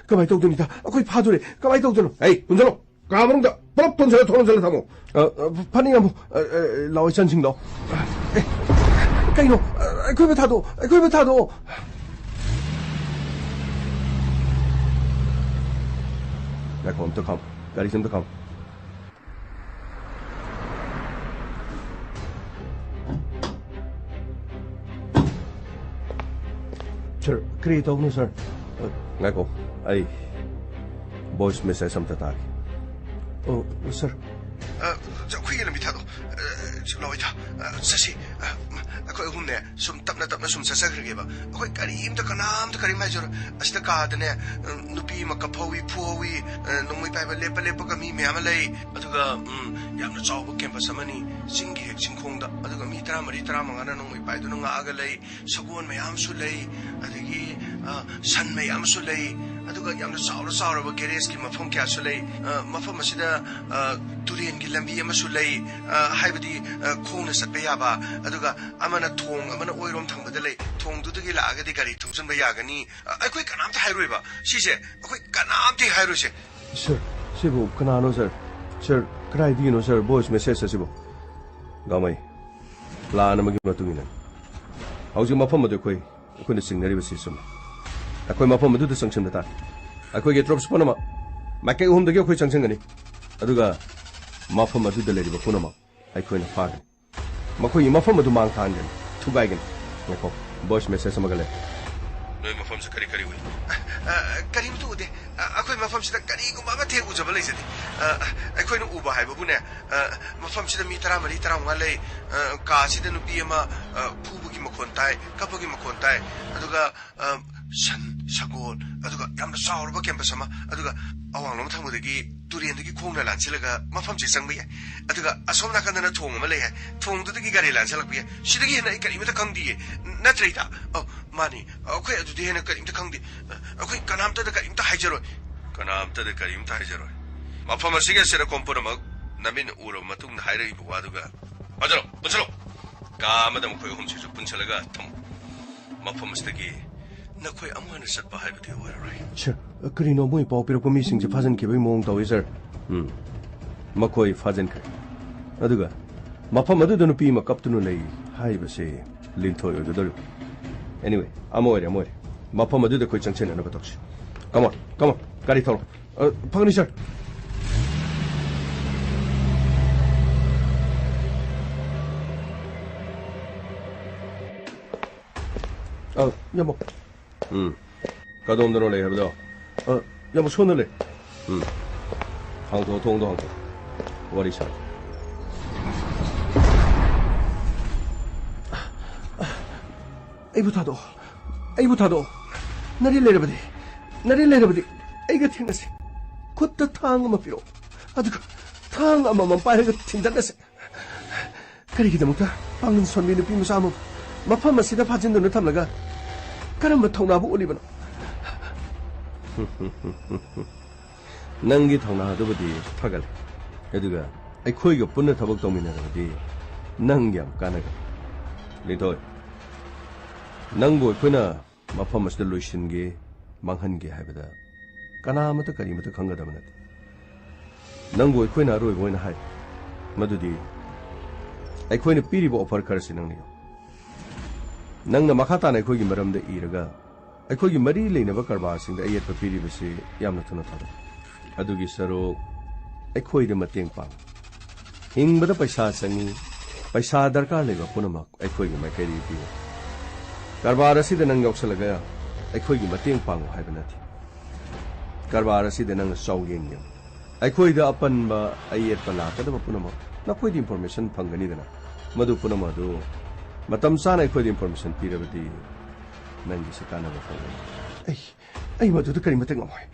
ꯀꯃꯥꯏꯅ ꯇꯧꯗꯣꯏꯅꯤꯗ ꯑꯩꯈꯣꯏ ꯐꯥꯗꯣꯔꯦ ꯀꯃꯥꯏꯅ ꯇꯧꯗꯣꯏꯅꯣ ꯄꯨꯟꯁꯤꯜꯂꯣ ꯀꯥ ꯃꯅꯨꯡꯗ ꯄꯨꯂꯞ ꯄꯨꯟꯁꯤꯜꯂ ꯊꯣꯡꯖꯤꯜꯂ ꯊꯝꯃꯣ ꯐꯅꯤ ꯌꯥꯝꯕꯨ ꯂꯥꯛꯑꯣ ꯏꯆꯟꯁꯤꯡ ꯂꯥꯛꯑꯣ ꯀꯩꯅꯣ ꯑꯩꯈꯣꯏꯕꯨ ꯊꯥꯗꯣꯛꯑꯣ ꯉꯥꯏꯈꯣ ꯑꯝꯇ ꯈꯥꯝꯃꯣ ꯒꯥꯔꯤꯁꯦ ꯑꯝꯇ ꯈꯥꯝꯃꯣ ꯁꯔ ꯀꯔꯤ ꯇꯧꯕꯅꯣ ꯁꯔ ꯉꯥꯏꯈꯣ ꯑꯩ ꯚꯣꯏꯁ ꯃꯦꯁꯦꯖ ꯑꯝꯇ ꯇꯥꯒꯦ ꯁꯔ ꯑꯩꯈꯣꯏꯒꯤ ꯂꯝꯕꯤ ꯊꯥꯗꯣ ꯂꯥꯛꯑꯣꯏꯗ ꯆꯠꯁꯤ ꯑꯩꯈꯣꯏ ꯑꯍꯨꯝꯅꯦ ꯁꯨꯝ ꯇꯞꯅ ꯁꯨꯝ ꯆꯠꯆꯈ꯭ꯔꯒꯦꯕ ꯑꯩꯈꯣꯏ ꯀꯅꯥꯝꯇ ꯀꯔꯤꯝ ꯍꯥꯏꯖꯔꯣꯏ ꯑꯁꯤꯗ ꯀꯥꯗꯅꯦ ꯅꯨꯄꯤ ꯑꯃ ꯀꯞꯍꯧꯋꯤ ꯐꯨꯍꯧꯋꯤ ꯅꯣꯡꯃꯩ ꯄꯥꯏꯕ ꯂꯦꯞꯄꯒ ꯃꯤ ꯃꯌꯥꯝ ꯑꯃ ꯂꯩ ꯑꯗꯨꯒ ꯌꯥꯝꯅ ꯆꯥꯎꯕ ꯀꯦꯝꯄꯁ ꯑꯃꯅꯤ ꯆꯤꯡꯒꯤ ꯍꯦꯛ ꯆꯤꯡꯈꯣꯡꯗ ꯑꯗꯨꯒ ꯃꯤ 14 15ꯅ ꯅꯣꯡꯃꯩ ꯄꯥꯏꯗꯨꯅ ꯉꯥꯛꯑꯒ ꯂꯩ ꯁꯒꯣꯜ ꯃꯌꯥꯝꯁꯨ ꯂꯩ ꯑꯗꯒꯤ ꯁꯟ ꯃꯌꯥꯝꯁꯨ ꯂꯩ ꯑꯗꯨꯒ ꯌꯥꯝꯅ ꯆꯥꯎꯔꯕ ꯒꯦꯔꯦꯖꯀꯤ ꯃꯐꯝ ꯀꯌꯥꯁꯨ ꯂꯩ ꯃꯐꯝ ꯑꯁꯤꯗ ꯇꯨꯔꯦꯟꯒꯤ ꯂꯝꯕꯤ ꯑꯃꯁꯨ ꯂꯩ ꯍꯥꯏꯕꯗꯤ ꯈꯣꯡꯅ ꯆꯠꯄ ꯌꯥꯕ ꯑꯗꯨꯒ ꯑꯃꯅ ꯊꯣꯡ ꯑꯃꯅ ꯑꯣꯏꯔꯣꯝ ꯊꯪꯕꯗ ꯂꯩ ꯊꯣꯡꯗꯨꯗꯒꯤ ꯂꯥꯛꯑꯒꯗꯤ ꯒꯥꯔꯤ ꯊꯧꯖꯤꯟꯕ ꯌꯥꯒꯅꯤ ꯑꯩꯈꯣꯏ ꯀꯅꯥꯝꯇ ꯍꯥꯏꯔꯣꯏꯕ ꯁꯤꯁꯦ ꯑꯩꯈꯣꯏ ꯀꯅꯥꯝꯇ ꯍꯥꯏꯔꯣꯏꯁꯦ ꯁꯔ ꯁꯤꯕꯨ ꯀꯅꯥꯅꯣ ꯁꯔ ꯀꯗꯥꯏꯗꯒꯤꯅꯣ ꯁꯔ ꯚꯣꯏꯁ ꯃꯦꯁꯦꯖ ꯑꯁꯤꯕꯨ ꯒꯥꯃꯩ ꯄ꯭ꯂꯥꯟ ꯑꯃꯒꯤ ꯃꯇꯨꯡ ꯏꯟꯅ ꯍꯧꯖꯤꯛ ꯃꯐꯝ ꯑꯗꯨ ꯑꯩꯈꯣꯏꯅ ꯆꯤꯡꯅꯔꯤꯕꯁꯤ ꯆꯨꯝꯃꯤ ꯑꯩꯈꯣꯏ ꯃꯐꯝ ꯑꯗꯨꯗ ꯆꯪꯁꯤꯟꯕ ꯇꯥꯔꯦ ꯑꯩꯈꯣꯏꯒꯤ ꯇ꯭ꯔꯣꯞꯁ ꯄꯨꯝꯅꯃꯛ ꯃꯥꯏꯀꯩ ꯑꯍꯨꯝꯗꯒꯤ ꯑꯩꯈꯣꯏ ꯆꯪꯁꯤꯟꯒꯅꯤ ꯑꯗꯨꯒ ꯃꯐꯝ ꯑꯗꯨꯗ ꯂꯩꯔꯤꯕ ꯄꯨꯝꯅꯃꯛ ꯑꯩꯈꯣꯏꯅ ꯐꯥꯒꯅꯤ ꯃꯈꯣꯏꯒꯤ ꯃꯐꯝ ꯑꯗꯨ ꯃꯥꯡ ꯊꯥꯍꯟꯒꯅꯤ ꯊꯨꯒꯥꯏꯒꯅꯤ ꯉꯥꯏꯈꯣ ꯚꯣꯏꯁ ꯃꯦꯁꯦꯖ ꯑꯃꯒ ꯂꯩ ꯅꯣꯏ ꯃꯐꯝꯁꯤ ꯀꯔꯤ ꯎꯏ ꯀꯔꯤꯝꯇ ꯎꯗꯦ ꯑꯩꯈꯣꯏ ꯃꯐꯝꯁꯤꯗ ꯀꯔꯤꯒꯨꯝꯕ ꯑꯃ ꯊꯦꯛ ꯎꯖꯕ ꯂꯩꯖꯗꯦ ꯑꯩꯈꯣꯏꯅ ꯎꯕ ꯍꯥꯏꯕꯕꯨꯅꯦ ꯃꯐꯝꯁꯤꯗ ꯃꯤ 14-15 ꯂꯩ ꯀꯥꯁꯤꯗ ꯅꯨꯄꯤ ꯑꯃ ꯐꯨꯕꯒꯤ ꯃꯈꯣꯟ ꯇꯥꯏ ꯀꯞꯄꯒꯤ ꯃꯈꯣꯟ ꯇꯥꯏ ꯑꯗꯨꯒ ꯁꯟ ꯁꯒꯣꯜ ꯑꯗꯨꯒ ꯌꯥꯝꯅ ꯆꯥꯎꯔꯕ ꯀꯦꯝꯄꯁ ꯑꯃ ꯑꯗꯨꯒ ꯑꯋꯥꯡꯂꯣꯝ ꯊꯪꯕꯗꯒꯤ ꯇꯨꯔꯦꯟꯗꯒꯤ ꯈꯣꯡꯅ ꯂꯥꯟꯁꯤꯜꯂꯒ ꯃꯐꯝꯁꯤ ꯆꯪꯕ ꯌꯥꯏ ꯑꯗꯨꯒ ꯑꯁꯣꯝ ꯅꯥꯀꯟꯗꯅ ꯊꯣꯡ ꯑꯃ ꯂꯩ ꯍꯥꯏ ꯊꯣꯡꯗꯨꯗꯒꯤ ꯒꯥꯔꯤ ꯂꯥꯟꯁꯤꯜꯂꯛꯄ ꯌꯥꯏ ꯁꯤꯗꯒꯤ ꯍꯦꯟꯅ ꯑꯩ ꯀꯔꯤꯃꯇ ꯈꯪꯗꯤꯌꯦ ꯅꯠꯇ꯭ꯔꯩꯗ ꯃꯥꯅꯤ ꯑꯩꯈꯣꯏ ꯑꯗꯨꯗꯤ ꯍꯦꯟꯅ ꯀꯔꯤꯝꯇ ꯈꯪꯗꯦ ꯑꯩꯈꯣꯏ ꯀꯅꯥꯝꯇꯗ ꯀꯔꯤꯝꯇ ꯍꯥꯏꯖꯔꯣꯏ ꯃꯐꯝ ꯑꯁꯤꯒꯤ ꯑꯁꯤꯗ ꯄꯨꯝꯅꯃꯛ ꯅꯃꯤꯠꯅ ꯎꯔꯕ ꯃꯇꯨꯡꯗ ꯍꯥꯏꯔꯛꯏꯕ ꯋꯥꯗꯨꯒ ꯄꯨꯟꯁꯤꯜꯂꯣ ꯀꯥ ꯑꯃꯗ ꯃꯈꯣꯏ ꯑꯍꯨꯝꯁꯤꯁꯨ ꯄꯨꯟꯁꯤꯜꯂꯒ ꯊꯝꯃꯨ ꯃꯐꯝ ꯑꯁꯤꯗꯒꯤ ꯅꯈꯣꯏ ꯑꯃꯨꯛ ꯍꯟꯅ ꯆꯠꯄ ꯍꯥꯏꯕꯗꯤ ꯑꯣꯏꯔꯔꯣꯏ ꯁꯔ ꯀꯔꯤꯅꯣ ꯃꯣꯏ ꯄꯥꯎ ꯄꯤꯔꯛꯄ ꯃꯤꯁꯤꯡꯁꯦ ꯐꯥꯖꯤꯟꯈꯤꯕꯒꯤ ꯃꯑꯣꯡ ꯇꯧꯏ ꯁꯔ ꯃꯈꯣꯏ ꯐꯥꯖꯤꯟꯈ꯭ꯔꯦ ꯑꯗꯨꯒ ꯃꯐꯝ ꯑꯗꯨꯗ ꯅꯨꯄꯤ ꯑꯃ ꯀꯞꯇꯨꯅ ꯂꯩ ꯍꯥꯏꯕꯁꯦ ꯂꯤꯟꯊꯣꯏ ꯑꯣꯏꯒꯗꯧꯔꯤꯕ ꯑꯦꯅꯤꯋꯦ ꯑꯃ ꯑꯣꯏꯔꯦ ꯃꯐꯝ ꯑꯗꯨꯗ ꯑꯩꯈꯣꯏ ꯆꯪꯁꯤꯟꯅꯅꯕ ꯇꯧꯁꯤ ꯀꯃꯣꯟ ꯒꯥꯔꯤ ꯊꯧꯔꯣ ꯐꯒꯅꯤ ꯁꯔ ꯌꯥꯝꯃꯣ ꯀꯗꯣꯝꯗꯅꯣ ꯂꯩ ꯍꯥꯏꯕꯗꯣ ꯌꯥꯝꯃꯣ ꯁꯣꯟꯗ ꯂꯩ ꯍꯥꯡꯇꯣꯛꯑꯣ ꯊꯣꯡꯗꯣ ꯍꯥꯡꯇꯣꯛꯑꯣ ꯋꯥꯔꯤ ꯁꯥ ꯑꯩꯕꯨ ꯊꯥꯗꯣꯛꯑꯣ ꯅꯔꯤ ꯂꯩꯔꯕꯗꯤ ꯑꯩꯒ ꯊꯦꯡꯅꯁꯤ ꯈꯨꯠꯇ ꯊꯥꯡ ꯑꯃ ꯄꯤꯔꯛꯑꯣ ꯑꯗꯨꯒ ꯊꯥꯡ ꯑꯃꯃꯝ ꯄꯥꯏꯔꯒ ꯊꯤꯟꯗꯠꯅꯁꯤ ꯀꯔꯤꯒꯤꯗꯃꯛꯇ ꯄꯥꯡꯒꯜ ꯁꯣꯟꯕꯤ ꯅꯨꯄꯤ ꯃꯆꯥ ꯑꯃ ꯃꯐꯝ ꯑꯁꯤꯗ ꯐꯥꯖꯤꯟꯗꯨꯅ ꯊꯝꯂꯒ ꯀꯔꯝꯕ ꯊꯧꯅꯥꯕꯨ ꯎꯠꯂꯤꯕꯅꯣ ꯅꯪꯒꯤ ꯊꯧꯅꯥ ꯑꯗꯨꯕꯨꯗꯤ ꯐꯒꯠꯂꯦ ꯑꯗꯨꯒ ꯑꯩꯈꯣꯏꯒ ꯄꯨꯟꯅ ꯊꯕꯛ ꯇꯧꯃꯤꯟꯅꯔꯕꯗꯤ ꯅꯪ ꯌꯥꯝ ꯀꯥꯟꯅꯒꯅꯤ ꯂꯤꯟꯊꯣꯏ ꯅꯪꯕꯨ ꯑꯩꯈꯣꯏꯅ ꯃꯐꯝ ꯑꯁꯤꯗ ꯂꯣꯏꯁꯤꯟꯒꯦ ꯃꯥꯡꯍꯟꯒꯦ ꯍꯥꯏꯕꯗ ꯀꯅꯥꯃꯇ ꯀꯔꯤꯃꯇ ꯈꯪꯒꯗꯕ ꯅꯠꯇꯦ ꯅꯪꯕꯨ ꯑꯩꯈꯣꯏꯅ ꯑꯔꯣꯏꯕ ꯑꯣꯏꯅ ꯍꯥꯏ ꯃꯗꯨꯗꯤ ꯑꯩꯈꯣꯏꯅ ꯄꯤꯔꯤꯕ ꯑꯣꯐꯔ ꯈꯔꯁꯤ ꯅꯪꯅ ꯌꯥꯎ ꯅꯪꯅ ꯃꯈꯥ ꯇꯥꯅ ꯑꯩꯈꯣꯏꯒꯤ ꯃꯔꯝꯗ ꯏꯔꯒ ꯑꯩꯈꯣꯏꯒꯤ ꯃꯔꯤ ꯂꯩꯅꯕ ꯀꯔꯕꯥꯔꯁꯤꯡꯗ ꯑꯌꯦꯠꯄ ꯄꯤꯔꯤꯕꯁꯤ ꯌꯥꯝꯅ ꯊꯨꯅ ꯊꯥꯗꯣꯛ ꯑꯗꯨꯒꯤ ꯁꯔꯨꯛ ꯑꯩꯈꯣꯏꯗ ꯃꯇꯦꯡ ꯄꯥꯡꯉꯨ ꯍꯤꯡꯕꯗ ꯄꯩꯁꯥ ꯆꯪꯏ ꯄꯩꯁꯥ ꯗꯔꯀꯥꯔ ꯂꯩꯕ ꯄꯨꯝꯅꯃꯛ ꯑꯩꯈꯣꯏꯒꯤ ꯃꯥꯏꯀꯩꯗꯒꯤ ꯄꯤꯌꯨ ꯀꯔꯕꯥꯔ ꯑꯁꯤꯗ ꯅꯪ ꯌꯥꯎꯁꯜꯂꯒ ꯑꯩꯈꯣꯏꯒꯤ ꯃꯇꯦꯡ ꯄꯥꯡꯉꯨ ꯍꯥꯏꯕ ꯅꯠꯇꯦ ꯀꯔꯕꯥꯔ ꯑꯁꯤꯗ ꯅꯪꯅ ꯆꯥꯎꯌꯦꯡ ꯌꯦꯡꯉꯨ ꯑꯩꯈꯣꯏꯗ ꯑꯄꯟꯕ ꯑꯌꯦꯠꯄ ꯂꯥꯛꯀꯗꯕ ꯄꯨꯝꯅꯃꯛ ꯅꯈꯣꯏꯗ ꯏꯟꯐꯣꯔꯃꯦꯁꯟ ꯐꯪꯒꯅꯤꯗꯅ ꯃꯗꯨ ꯄꯨꯝꯅꯃꯛ ꯑꯗꯨ ꯃꯇꯝ ꯆꯥꯅ ꯑꯩꯈꯣꯏꯗ ꯏꯟꯐꯣꯔꯃꯦꯁꯟ ꯄꯤꯔꯕꯗꯤ ꯅꯪꯒꯤꯁꯤ ꯀꯥꯟꯅꯕ ꯐꯪꯒꯅꯤ ꯑꯩ ꯃꯗꯨꯗ ꯀꯔꯤꯃꯇ ꯉꯝꯃꯣꯏ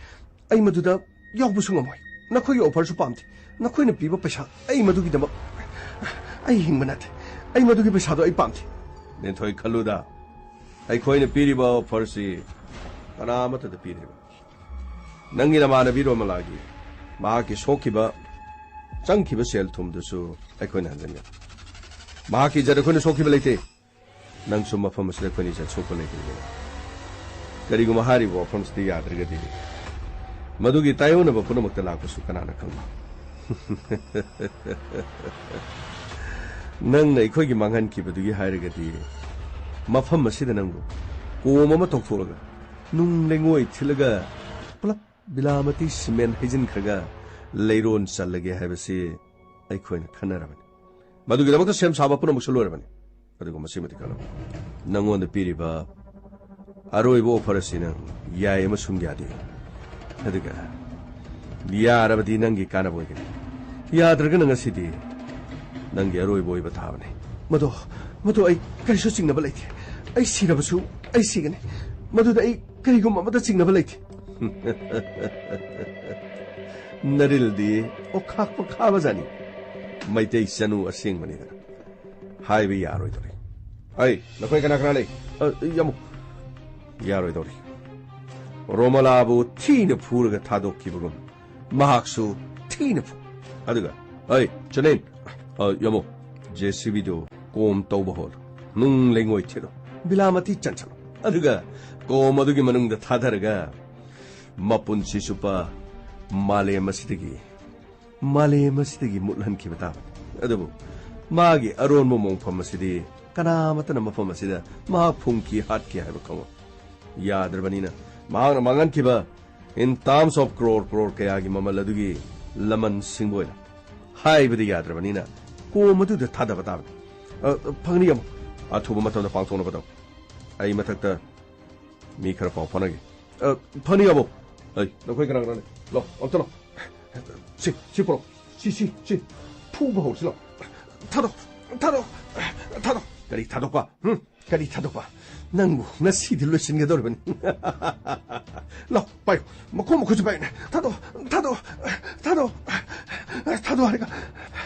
ꯑꯩ ꯃꯗꯨꯗ ꯌꯥꯎꯕꯁꯨ ꯉꯝꯃꯣꯏ ꯅꯈꯣꯏꯒꯤ ꯑꯣꯐꯔꯁꯨ ꯄꯥꯝꯗꯦ ꯅꯈꯣꯏꯅ ꯄꯤꯕ ꯄꯩꯁꯥ ꯑꯩ ꯃꯗꯨꯒꯤꯗꯃꯛ ꯑꯩ ꯍꯤꯡꯕ ꯅꯠꯇꯦ ꯑꯩ ꯃꯗꯨꯒꯤ ꯄꯩꯁꯥꯗꯣ ꯑꯩ ꯄꯥꯝꯗꯦ ꯂꯤꯟꯊꯣꯏ ꯈꯜꯂꯨꯗ ꯑꯩꯈꯣꯏꯅ ꯄꯤꯔꯤꯕ ꯑꯣꯐꯔꯁꯤ ꯀꯅꯥꯃꯠꯇꯗ ꯄꯤꯗ꯭ꯔꯤꯕ ꯅꯪꯒꯤ ꯅꯃꯥꯟꯅꯕꯤ ꯔꯣꯃꯂꯥꯒꯤ ꯃꯍꯥꯛꯀꯤ ꯁꯣꯛꯈꯤꯕ ꯆꯪꯈꯤꯕ ꯁꯦꯜ ꯊꯨꯝꯗꯨꯁꯨ ꯑꯩꯈꯣꯏꯅ ꯍꯟꯖꯟꯒꯅꯤ ꯃꯍꯥꯛꯀꯤ ꯏꯖꯠ ꯑꯩꯈꯣꯏꯅ ꯁꯣꯛꯈꯤꯕ ꯂꯩꯇꯦ ꯅꯪꯁꯨ ꯃꯐꯝ ꯑꯁꯤꯗ ꯑꯩꯈꯣꯏꯅ ꯏꯖꯠ ꯁꯣꯛꯄ ꯂꯩꯇꯦ ꯀꯔꯤꯒꯨꯝꯕ ꯍꯥꯏꯔꯤꯕ ꯋꯥꯐꯝꯁꯤꯗ ꯌꯥꯗ꯭ꯔꯒꯗꯤ ꯃꯗꯨꯒꯤ ꯇꯥꯏꯌꯣꯟꯅꯕ ꯄꯨꯝꯅꯃꯛꯇ ꯂꯥꯛꯄꯁꯨ ꯀꯅꯥꯅ ꯈꯪꯕ ꯅꯪꯅ ꯑꯩꯈꯣꯏꯒꯤ ꯃꯥꯡꯍꯟꯈꯤꯕꯗꯨꯒꯤ ꯍꯥꯏꯔꯒꯗꯤ ꯃꯐꯝ ꯑꯁꯤꯗ ꯅꯪꯕꯨ ꯀꯣꯝ ꯑꯃ ꯇꯧꯊꯣꯛꯂꯒ ꯅꯨꯡ ꯂꯩꯉꯣꯏ ꯊꯤꯜꯂꯒ ꯄꯨꯂꯞ ꯕꯤꯂꯥꯃꯇꯤ ꯁꯤꯃꯦꯟ ꯍꯩꯖꯤꯟꯈ꯭ꯔꯒ ꯂꯩꯔꯣꯟ ꯆꯜꯂꯒꯦ ꯍꯥꯏꯕꯁꯤ ꯑꯩꯈꯣꯏꯅ ꯈꯟꯅꯔꯕꯅꯤ ꯃꯗꯨꯒꯤꯗꯃꯛꯇ ꯁꯦꯝ ꯁꯥꯕ ꯄꯨꯝꯅꯃꯛꯁꯨ ꯂꯣꯏꯔꯕꯅꯤ ꯑꯗꯨꯒ ꯃꯁꯤꯃꯗꯤ ꯈꯜꯂꯨ ꯅꯪꯉꯣꯟꯗ ꯄꯤꯔꯤꯕ ꯑꯔꯣꯏꯕ ꯑꯣꯐꯔ ꯑꯁꯤ ꯅꯪ ꯌꯥꯏ ꯑꯃꯁꯨꯡ ꯌꯥꯗꯦ ꯑꯗꯨꯒ ꯌꯥꯔꯕꯗꯤ ꯅꯪꯒꯤ ꯀꯥꯟꯅꯕ ꯑꯣꯏꯒꯅꯤ ꯌꯥꯗ꯭ꯔꯒꯅ ꯉꯁꯤꯗꯤ ꯅꯪꯒꯤ ꯑꯔꯣꯏꯕ ꯑꯣꯏꯕ ꯊꯥꯕꯅꯤ ꯃꯗꯨ ꯑꯩ ꯀꯔꯤꯁꯨ ꯆꯤꯡꯅꯕ ꯂꯩꯇꯦ ꯑꯩ ꯁꯤꯔꯕꯁꯨ ꯑꯩ ꯁꯤꯒꯅꯤ ꯃꯗꯨꯗ ꯑꯩ ꯀꯔꯤꯒꯨꯝꯕ ꯑꯃꯇ ꯆꯤꯡꯅꯕ ꯂꯩꯇꯦ ꯅꯔꯤꯜꯗꯤ ꯑꯣꯈꯥꯛꯄ ꯈꯥꯕꯖꯥꯅꯤ ꯃꯩꯇꯩ ꯆꯅꯨ ꯑꯁꯦꯡꯕꯅꯤꯗꯅ ꯍꯥꯏꯕ ꯌꯥꯔꯣꯏꯗꯧꯔꯤ ꯅꯈꯣꯏ ꯀꯅꯥ ꯂꯩ ꯌꯥꯝꯃꯨ ꯌꯥꯔꯣꯏꯗꯧꯔꯤ 로말라부 티는 부르가 타도키부금 마학수 티는 부 아드가 어이 저는 여모 제시비도 꼼 떠보홀 능랭오이 티로 빌라마티 짠찬 아드가 꼬마두기 마능다 타다르가 맛본 지수빠 말레마시드기 묻란키바다 아드부 마기 아론 모몽 펌마시디 까나마타나 마펌마시다 마 풍키 핫키 하이바 콩 야드르바니나 마항나 망한키바 in terms of crore kayagi mamaladugi laman singboy haibadi yadrabanina ko maduda thada bata phangni yam athuba matawda pangthona bata ai mathakta mi khara paw phanagi phani abo ai nakoi kana kana lo ontalo si pro si puba hosilo thado kari thado pa kari thado pa nangu nasidi lusin dorban lo payo mo kuji payo tado harika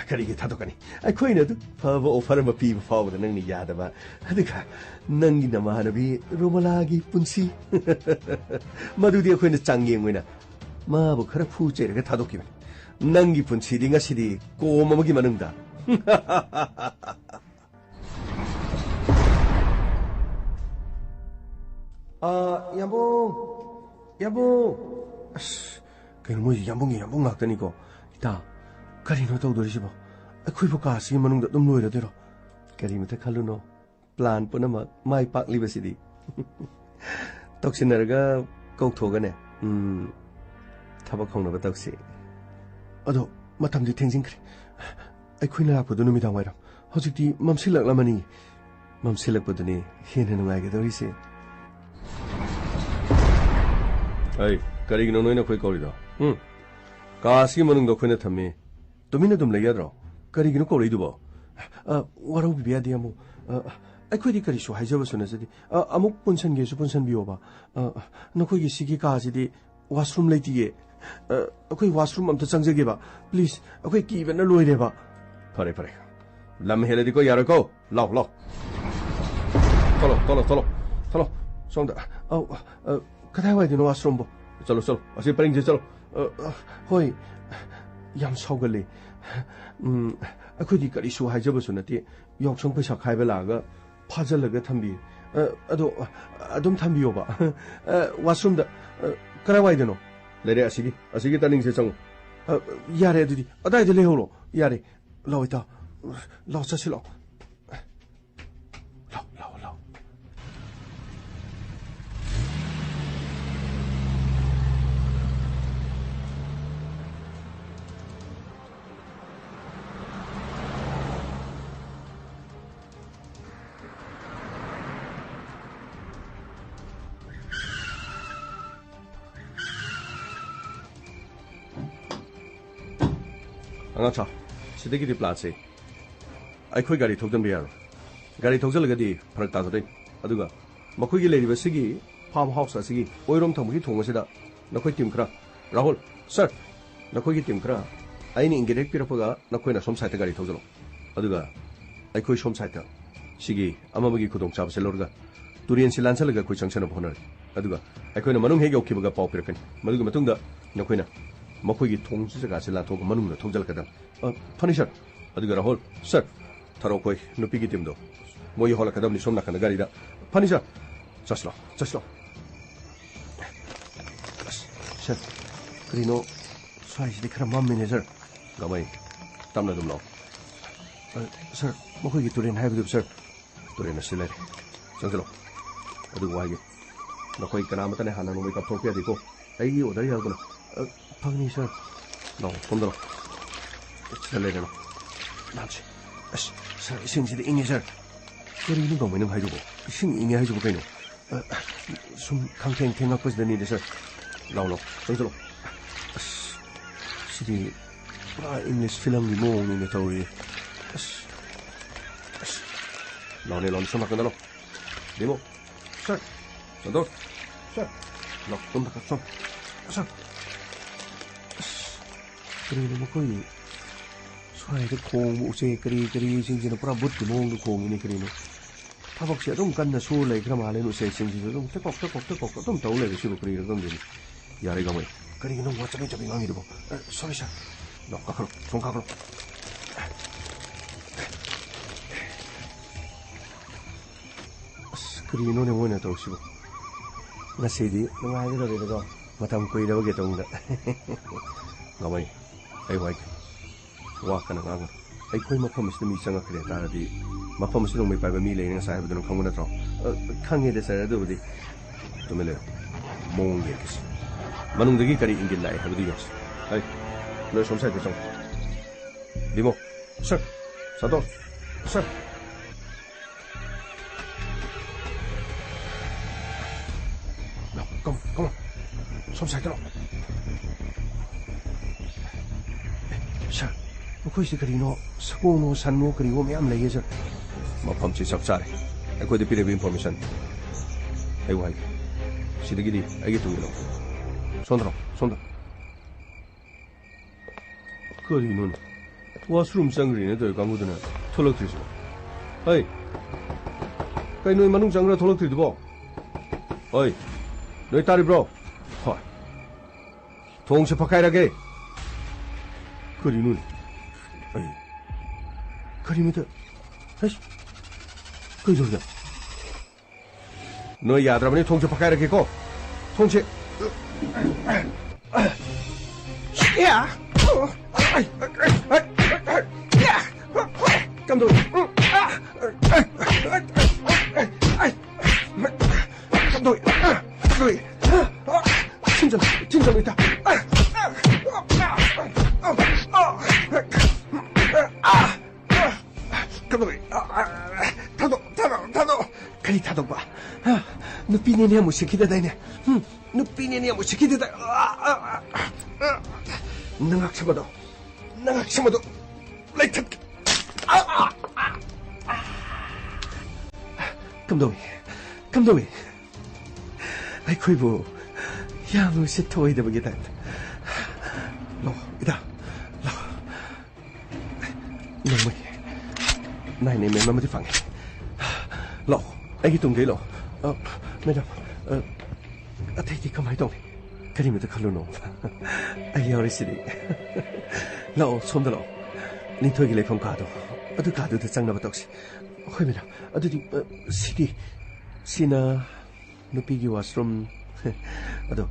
kari tado kani ai koina du pavo offer ma pi fawo da nangni yada ba adika nangi na mahanabi romalagi punsi madudi koina changyeng wina ma bo khara fu che ga tado ki nangi punsi dinga sidi ko mamagi manungda 여보. 그냥 뭐 양봉 낙다니까. 이따 가리노 떠오르지 봐. 쿠이보 가시 만ung다 좀 놓이라 되러. 가리부터 칼루노 플랜 뿌나마 마이 팍 리버시디. 떡신나가 꼭 타박 홍나바 떡시. 어도 마탐디 탱징 그래. 쿠이나 라포도 누미당 와이라. 허직디 맘실락라마니. 맘실락보더니 히에는 누가게 도리시. 아이, 가리기는 너희나 거기 거리다. 가시 머능도 거기나 탐미. 도미나 좀 레이야더라. 가리기는 거리도 봐. 와라우 비비야디야 뭐. 아이코디 가리쇼 하이저버스나서디. 아목 본선 게수 본선 비워봐. 너 거기 시기 가지디 와스룸 레이디게. 거기 와스룸 암터 장저게 봐. 플리즈. 거기 기벤나 로이래 봐. 그래. 람헬레디 거 야라고. 라우. 털어. 손다. कथा Y दिनो आश्रम बो चलो असी purring जे चलो होय याम सौगले अखोदी करी सु हाइजब सुनति योक्संग पैसा खाइबे लागा फाजलगा थंबी अदुम थंबियो बा वाशरूम दा करा वाई दिनो लेरे असिगी तनिंग से चंग यारे दुदी अदाय दे लेहोलो यारे लौइता लौ चसिलो लौ angcha sidagi di place ai khoi gari thokdan be yaro gari thokjalagadi pharak ta jodai aduga makhoi gi leiriba sigi farm house asigi oirom thamgi thongmasida nakhoi team khra rahul sir nakhoi gi team khra aini ingirek pirapaga nakhoi na som site gari thokjalo aduga ai khoi som site sigi amabagi khudong chabse lorga turian silansalaga khoi changchana bhonar aduga ai khoi na manung hege okkibaga pau pirakani maduga matungda nakhoi na मखोगी थोंगसे गासे लाथोग मनुंग थोंजल Kadam furniture अदुगा Rahul sir थारो कोई नुपी की team दो मोई होला कदम नि सोमना कन गाड़ी दा फर्निचर चसलो सर क्रीनो साइज दिखरा मम मैनेजर गमाई तमना दुम लो सर मखोगी तुरेन हाइबदु सर तुरेन सिले चंगलो अदुगा वागे नखोई कनामतने हाना मोई का थोपिया दिको आइगी other यागुना Pagni sir. No, pondolo. Salere no. Nanchi. Sir, ising sidi ingi sir. Keri ini gong minum haijubo. Ising ingi haijubo kaino. Sum kangteng tengak pas dani de sir. Lau. Pondolo. Sidi English film ni mo ni tauri. Lau ne sum nakandalo. Demo. Sir. Sandor. Sir. Lau tonda ka sum. Sir. 그리고 뭐 거의 소화에도 콩 우세 그리 싱싱은 뿌라 붓기 모으는 콩이니 그리노 ꯊꯕꯛꯁꯦ ꯑꯗꯨꯝ ꯀꯟꯅ ꯁꯨ ꯂꯩꯈ꯭ꯔ ꯃꯥꯜꯂꯦ ꯎꯆꯦꯛꯁꯤꯡꯁꯤꯁꯨ ꯑꯗꯨꯝ ꯇꯛꯀꯣꯛ ꯑꯗꯨꯝ ꯇꯧ ꯂꯩꯔꯤꯁꯤꯕꯨ ꯀꯔꯤꯔ ꯈꯪꯗꯦꯅꯦ ꯌꯥꯔꯦ ꯒꯥꯃꯩ ꯀꯔꯤꯒꯤꯅꯣ ꯋꯥ ꯆꯕꯦꯡ ꯉꯥꯡꯉꯤꯗꯨꯕꯣ ꯁꯣꯔꯤ ꯁꯥꯔ ꯀꯥꯈꯠꯂꯣ ꯁꯣꯝ ꯀꯥꯈꯠꯂꯣ ꯑꯁ ꯀꯔꯤꯅꯣꯅꯦ ꯃꯣꯏꯅ ꯇꯧꯔꯤꯁꯤꯕꯨ ꯉꯁꯤꯗꯤ ꯅꯨꯡꯉꯥꯏꯒꯗꯧꯔꯦꯗꯀꯣ ꯃꯇꯝ ꯀꯨꯏꯔꯕꯒꯤ ꯇꯧꯗ ꯒꯥꯃꯩ ꯑꯩ ꯋꯥꯏꯒꯦ ꯋꯥ ꯀꯟꯅ ꯉꯥꯡꯒꯅꯨ ꯑꯩꯈꯣꯏ ꯃꯐꯝ ꯑꯁꯤꯗ ꯃꯤ ꯆꯪꯉꯛꯈ꯭ꯔꯦ ꯇꯥꯔꯗꯤ ꯃꯐꯝ ꯑꯁꯤꯗ ꯅꯣꯡꯃꯩ ꯄꯥꯏꯕ ꯃꯤ ꯂꯩꯔꯦ ꯉꯁꯥꯏ ꯍꯥꯏꯕꯗꯨ ꯈꯪꯕ ꯅꯠꯇ꯭ꯔꯣ ꯈꯪꯉꯦꯗ ꯁꯥꯔ ꯑꯗꯨꯕꯨꯗꯤ ꯇꯨꯃꯤꯟ ꯂꯩꯌꯣ ꯃꯑꯣꯡ ꯌꯦꯡꯒꯦꯁꯤ ꯃꯅꯨꯡꯗꯒꯤ ꯀꯔꯤ ꯏꯪꯒꯤꯠ ꯂꯥꯛꯑꯦ ꯍꯥꯏꯕꯗꯨ ꯌꯦꯡꯁꯤ ꯍꯩ ꯅꯣꯏ ꯁꯣꯝ ꯁꯥꯏꯗ ꯆꯪꯉꯨ ꯗꯤꯃꯣ ꯁꯔ ꯁꯥꯗꯣ ꯁꯔ come on ꯁꯣꯝ ꯁꯥꯏꯗ ꯂꯥꯛꯑꯣ ꯁꯔ ꯃꯈꯣꯏꯁꯤ ꯀꯔꯤꯅꯣ ꯁꯒꯣꯜꯅꯣ ꯁꯟꯅꯣ ꯀꯔꯤꯅꯣ ꯃꯌꯥꯝ ꯂꯩꯌꯦ ꯁꯔ ꯃꯐꯝꯁꯤ ꯆꯞ ꯆꯥꯔꯦ ꯑꯩꯈꯣꯏꯗ ꯄꯤꯔꯤꯕ ꯏꯟꯐꯣꯔꯃꯦꯁꯟ ꯑꯩ ꯋꯥꯍꯩ ꯁꯤꯗꯒꯤꯗꯤ ꯑꯩꯒꯤ ꯇꯨꯡ ꯏꯜꯂꯣ ꯁꯣꯝꯗꯔꯣ ꯁꯣꯝꯗ ꯀꯔꯤꯅꯣꯅꯦ ꯋꯥꯁꯔꯨꯝ ꯆꯪꯈ꯭ꯔꯤꯅꯦ ꯇꯧꯔꯤ ꯀꯥꯡꯕꯨꯗꯨꯅ ꯊꯣꯛꯂꯛꯇ꯭ꯔꯤꯁꯤꯕꯣ ꯍꯩ ꯀꯩ ꯅꯣꯏ ꯃꯅꯨꯡ ꯆꯪꯈ꯭ꯔ ꯊꯣꯛꯂꯛꯇ꯭ꯔꯤꯗꯨꯕꯣ ꯍꯣꯏ ꯅꯣꯏ ꯇꯥꯔꯤꯕ꯭ꯔꯣ ꯍꯣꯏ ꯊꯣꯡꯁꯦ ꯐꯛꯀꯥꯏꯔꯒꯦ 그리는 그림이다. 아이씨, 그 소리야. 너 야드라버니 통째 바꿔야 겠고 통째. 야, 감독. 감독. 진정 있다. 감독님, 타도, 그리 타도 봐. 누피니니야 뭐 시키다다이네. 누피니니야 뭐 시키다다. 능학심어도, 라이트. 감독님. 아이쿠 이보, 야 무시 토이다 보기다. 너, 이다. 너무. này này mẹ mới phẳng lộ anh cái tung ghế lộ mẹ đâu thấy thì không hay tung cái gì mà tôi không luôn anh yêu đi xí lộ xôm đó lộ nên thôi cái này không cả đâu tôi cả được chẳng nào mà tao xí hơi mẹ đâu tôi thì xí đi xin nó bị cái washroom tôi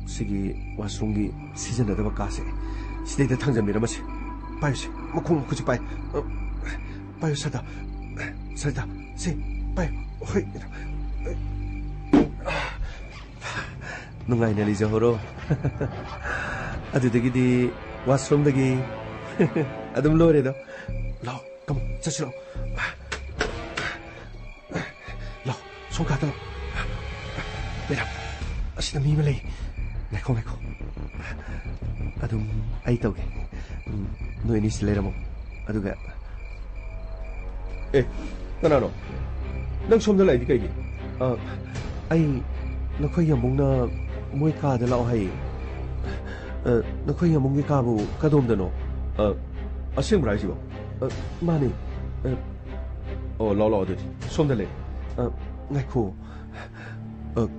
xí cái washroom cái season đó đâu cả xí xí đây thằng giờ mẹ đâu mà xí bay xí mà không có gì bay 빠요 살다 세 빠요 허이 nungai nali johoro adudagi washroom dagi adum lore do lo come chachilo lo songa do mera asida mi malay nakho adum ai tawge no ini sileramo aduga 에, 나나노. 넌 somda lai di kai gi. Ai nakhoi ya mongna moi ka da lao hai. Nakhoi ya monggi ka bu ka dom da no. Asing brai ji bo. Mani. Lo de. Somda le. Ngai ko.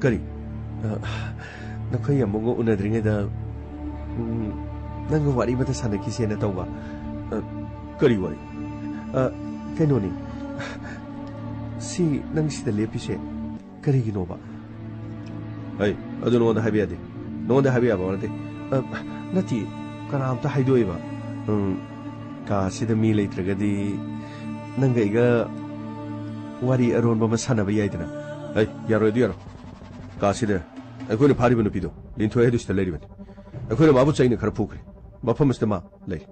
Kari. Nakhoi ya mongo unadringe da nang wari mata sana ki se na tawba. Kari wari. Kenoni. 시 낭시다 레피셰 그리기노바 아이 아주 너한테 합의해야 돼 너한테 합의해 봐 원한테 나티 그나마도 하이도이바 가시다 미래 들어가디 nanga 이가 와리 어론바 마사나바 야이드나 아이 야로에도 야로 가시다 아이코네 바리브는 비도 린토에도 시다 레리면 아이코네 마부짜이네 가르푸 그래 마파마스다 마 레리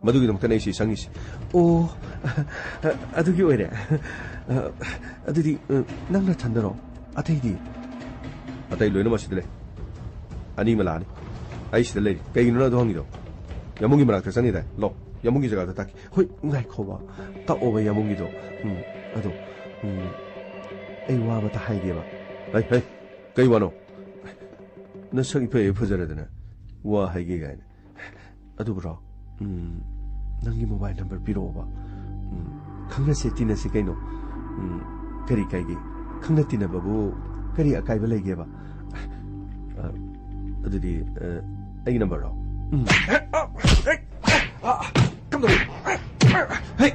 마두기 좀 까내시 상이시 오 아두기 오래 아들이 낭나 탄다로 아테이디 아테이 로이나 마시들래 아니 말아니 아이시들래 개인으로도 항이도 야몽기 말아 대산이다 로 야몽기 제가 딱 호이 나이 코바 딱 오버 야몽기도 아도 에이 와바 다 하이게 봐 에이 개이 와노 너 성이 배 예뻐져야 되나 와 하이게가 아도 브라 낭기 모바일 넘버 빌어봐 강나세 띠나세 개노 kari kaigi khangna tinababu kari akaiba leigeba adudi ai number ro come on hey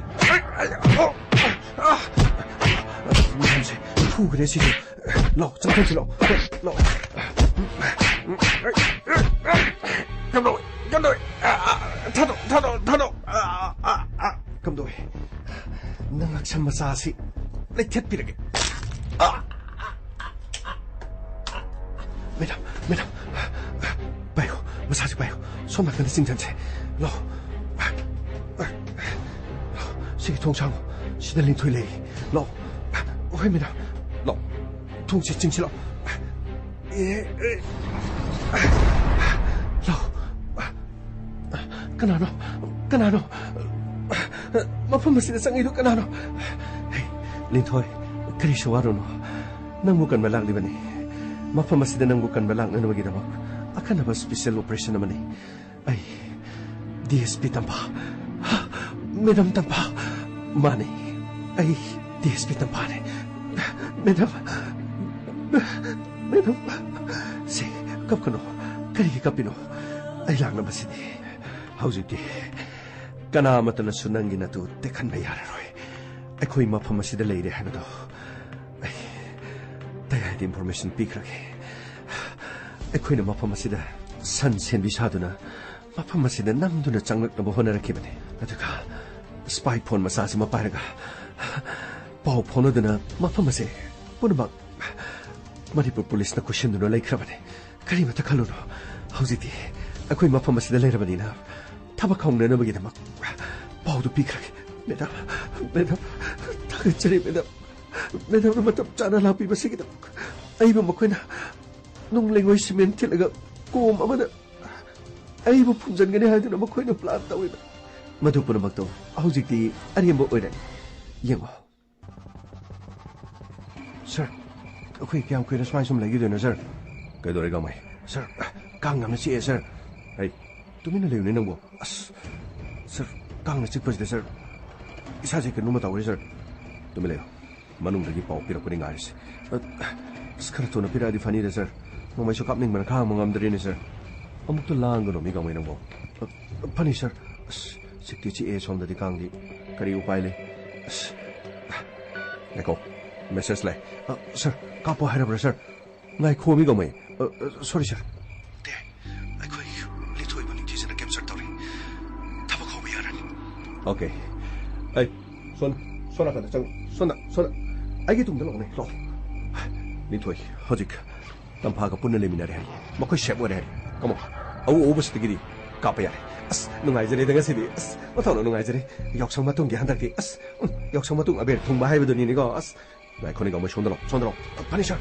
무슨 후 그래 시죠 로 잠깐 로 감독 타도 감독 능악참 마사시 내 캣비르게 매담 봐요 마사지 봐요 손 나가는 싱찬체 로 시기 통창 시들린 토일레이 로 회입니다 로 통치 증치로 Kanano mafam masida sangido kanano Lintoy kari shawaro no nang bukan malak di bani mafam masida nang bukan malak na namagi damak akan na ba special operation naman ay DSP tampa Madam tampa mani ay DSP tampa ne Madam si kapkano kari kapino ay lang na masidi Howziti Kanamata na sunangi na to tekan na yararoy Ako'y mapamasida lady hana to Ay Daya di information pikraki Ako'y na mapamasida San senbisado na Mapamasida namdo na changlak na buhon na rakibani Ato ka Spy phone masasi maparaga Pao phone na mapamasi Puno bang Manipur police na kushin na laikrabani Karimata kaluno Howziti Ako'y mapamasida layrabani na 타박하고 내놓으게 되막 바우도 비크라게 매담 다그처리 매담으로 맞다 짜나라 비바시기다 아이고 먹고나 농랭고 있으면 틀려가 꼬움 아마나 아이고 풍전간에 하더나 먹고나 플란 따위나 마두পু나 막도 아우직디 아리엠보 오이래 영어 sir akhoi kyam khoi response som lagi dena sir kai dore ga mai sir kang ngam si sir ai tumina leune nang bo sir kang na chik pas de sir isa je ke numa ta ori sir tumile manung dagi pau pira kuni ngai se skar to na pira di fani de sir mo mai so kap ning man khang mo ngam dre ni sir amuk to lang go no mi ga mai nang bo pani sir sikti chi e som da di kang di kari upai le Neko message le sir kapo harabra sir ngai khomi ga mai sorry sir de ai khoi li thoi bani ti sena capture tori thaba khomi yaran okay ai sona ka chang sona ai gi tung da lo ne lo li thoi hojik tam pha ga punna le minare hai makhoi shep wa re kamo au obus ti gi ka pa ya as nungai jare da ga si di as ma thau nungai jare yok sang ma tung gi han da ki as yok sang ma tung aber thung ba hai ba do ni ni go as ngai khoni ga mo chon da lo pani sir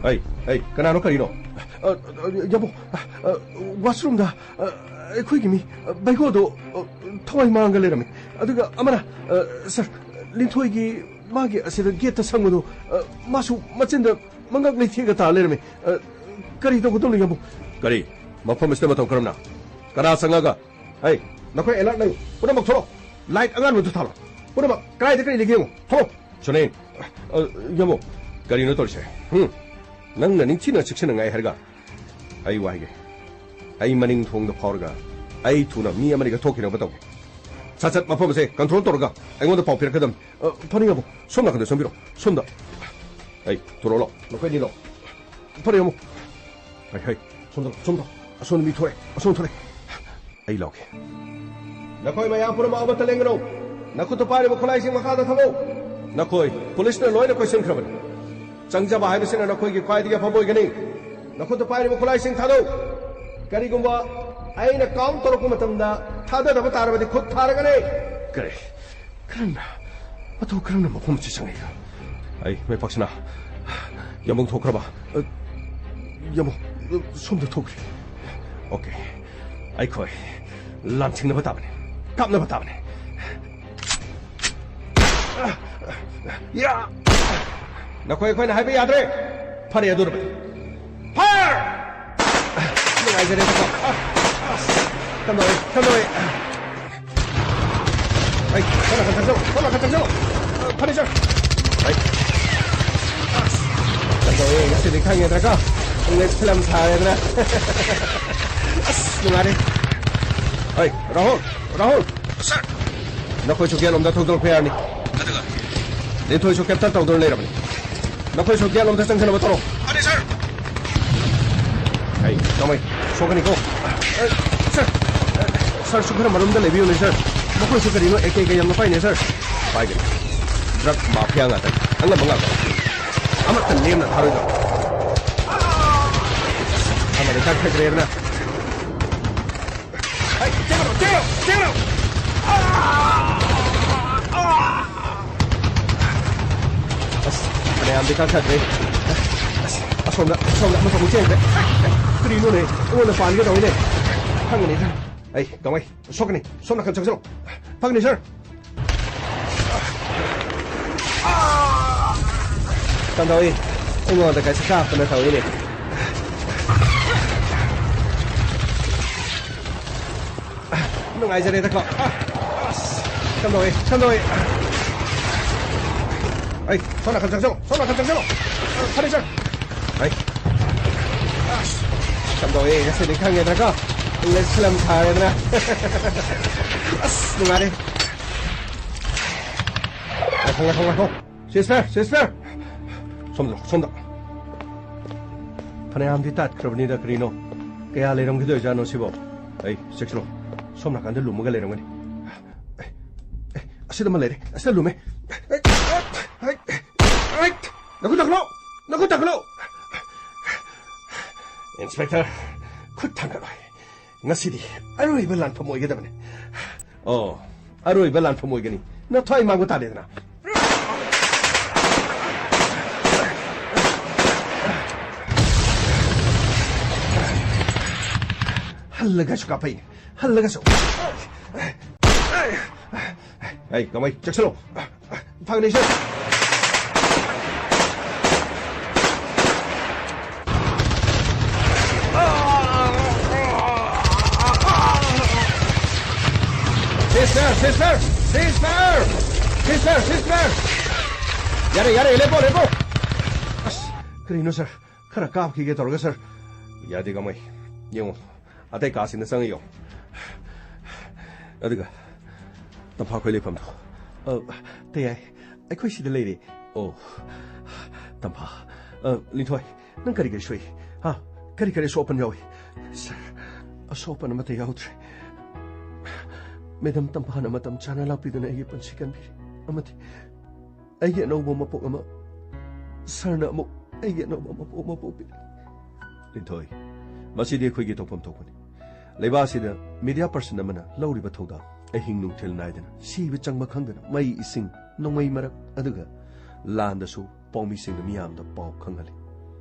ai kana no kari no yabo washroom da khoi gi mi bai go do thoi mang ga le ram aduga amana sir lin thoi gi ma gi asida gate ta sang do masu machin da mangak le thi ga ta le ram kari to ko to yabo kari mafam iste ma to karam na kana sanga ga ai nakhoi alert nai puna mak thoro light angan mo to thalo puna mak kai de kari le gi mo thoro chone yabo kari no tol se nang na ning china chikchina ngai harga ai waige ai maning thong da phorga ai thuna mi amari ga thokina bataw chatat mafam se control torga ai ngon da pau pir kadam phani ga bo somna ka de sombiro somda ai torolo no kai ni lo phani mo ai somda ason mi thore ason thore ai loke na koi maya pura ma ba talengro na khu to pare bo kholai sing ma kha da thabo na koi police na loina question khabar Changjaba hai bisina na khoi gi khwai diga phoboi gani na khod pai ri khulai sing thado kari gumba ai na count tor ko matamda thada da batar badi khod thar gane kare karna ato karna ma phom chi sangai ai me paksna yamong thokra ba yamong som da thokri okay ai khoi lanching na batabne kap na batabne ya na khoi na hai ba yad re phare adur fire ni ai jare ta kam doi Hey, sono cancelo. Punisher. Hey. Rồi, sẽ đi khang ra có. Lên film xài ra. Đúng rồi. Hey, Rahul. Sir. Nó khôi chụp kia lồng đã thuộc được phải đi. Để thôi chụp captain tàu đồn lên rồi. Nó khôi chụp kia lồng đã sang chân vào tàu. Punisher. Hey, come on. So can you go? Sir, sukhara marumda lebi uni sir. Mokoi sukari no ek yam pai ne sir. Pai ge. Drug mafia nga ta. Anga banga ka. Ama tan nem na tharu da. Ama de tak thre na. Hey, Tero. Ane am de ka thre. Asomda ma ko chen de. Trino ne, ona fan ge doi ne. Hang ne. Hey, come on. Sokani. Somna kan chakso. Pagni sir. Tandoi. Ngo da kai sa pa na thau ni. Nung ai jare ta ko. Tandoi. Hey, somna kan chakso. Pagni sir. Hey. Tandoi, ga se dikang ge ta ko. Let's film thare na. Đúng rồi đi. Không. Sister. Xong rồi. Pane am di tat krabni da krino. Kaya le rong gido jano sibo. Ei, sexlo. Som na kande lumu ga le rong ni. Asida malere. Asida lume. Ai. Naku taklo. Inspector. Kutang ka. Ngasidi, aroiba lan pamoy gada bane. Oh, aroiba lan pamoy gani. Na thai mango ta de na. Hallaga shuka pai. Hallaga so. Hey, kamai, chaksalo. Foundation. Sister! Yare, lepo! Karino sir, kara kaap ki ge torga sir. Yadi gamai. Yung atay kasin na sang iyo. Adiga. Tampa ko lepam to. Tayay, ay koy si the lady. Oh. Tampa. Lintoy, nang kari ge shui. Ha, kari sopan yawi. Sir, sopan na matay yawtre. Madam Tampa na matam chana lapi na ay pansikan biri. Amati, ay no mo mapo ama. Sarna mo, ay no mo mapo biri. Lintoy, masidi ko gitong pamtokon. Leba sida media person naman na lauri ba thoda ay hingnung tel naiden. Si bitang makhangda may ising nung may marak aduga landa su pongmi sing na miyam da paw khangali.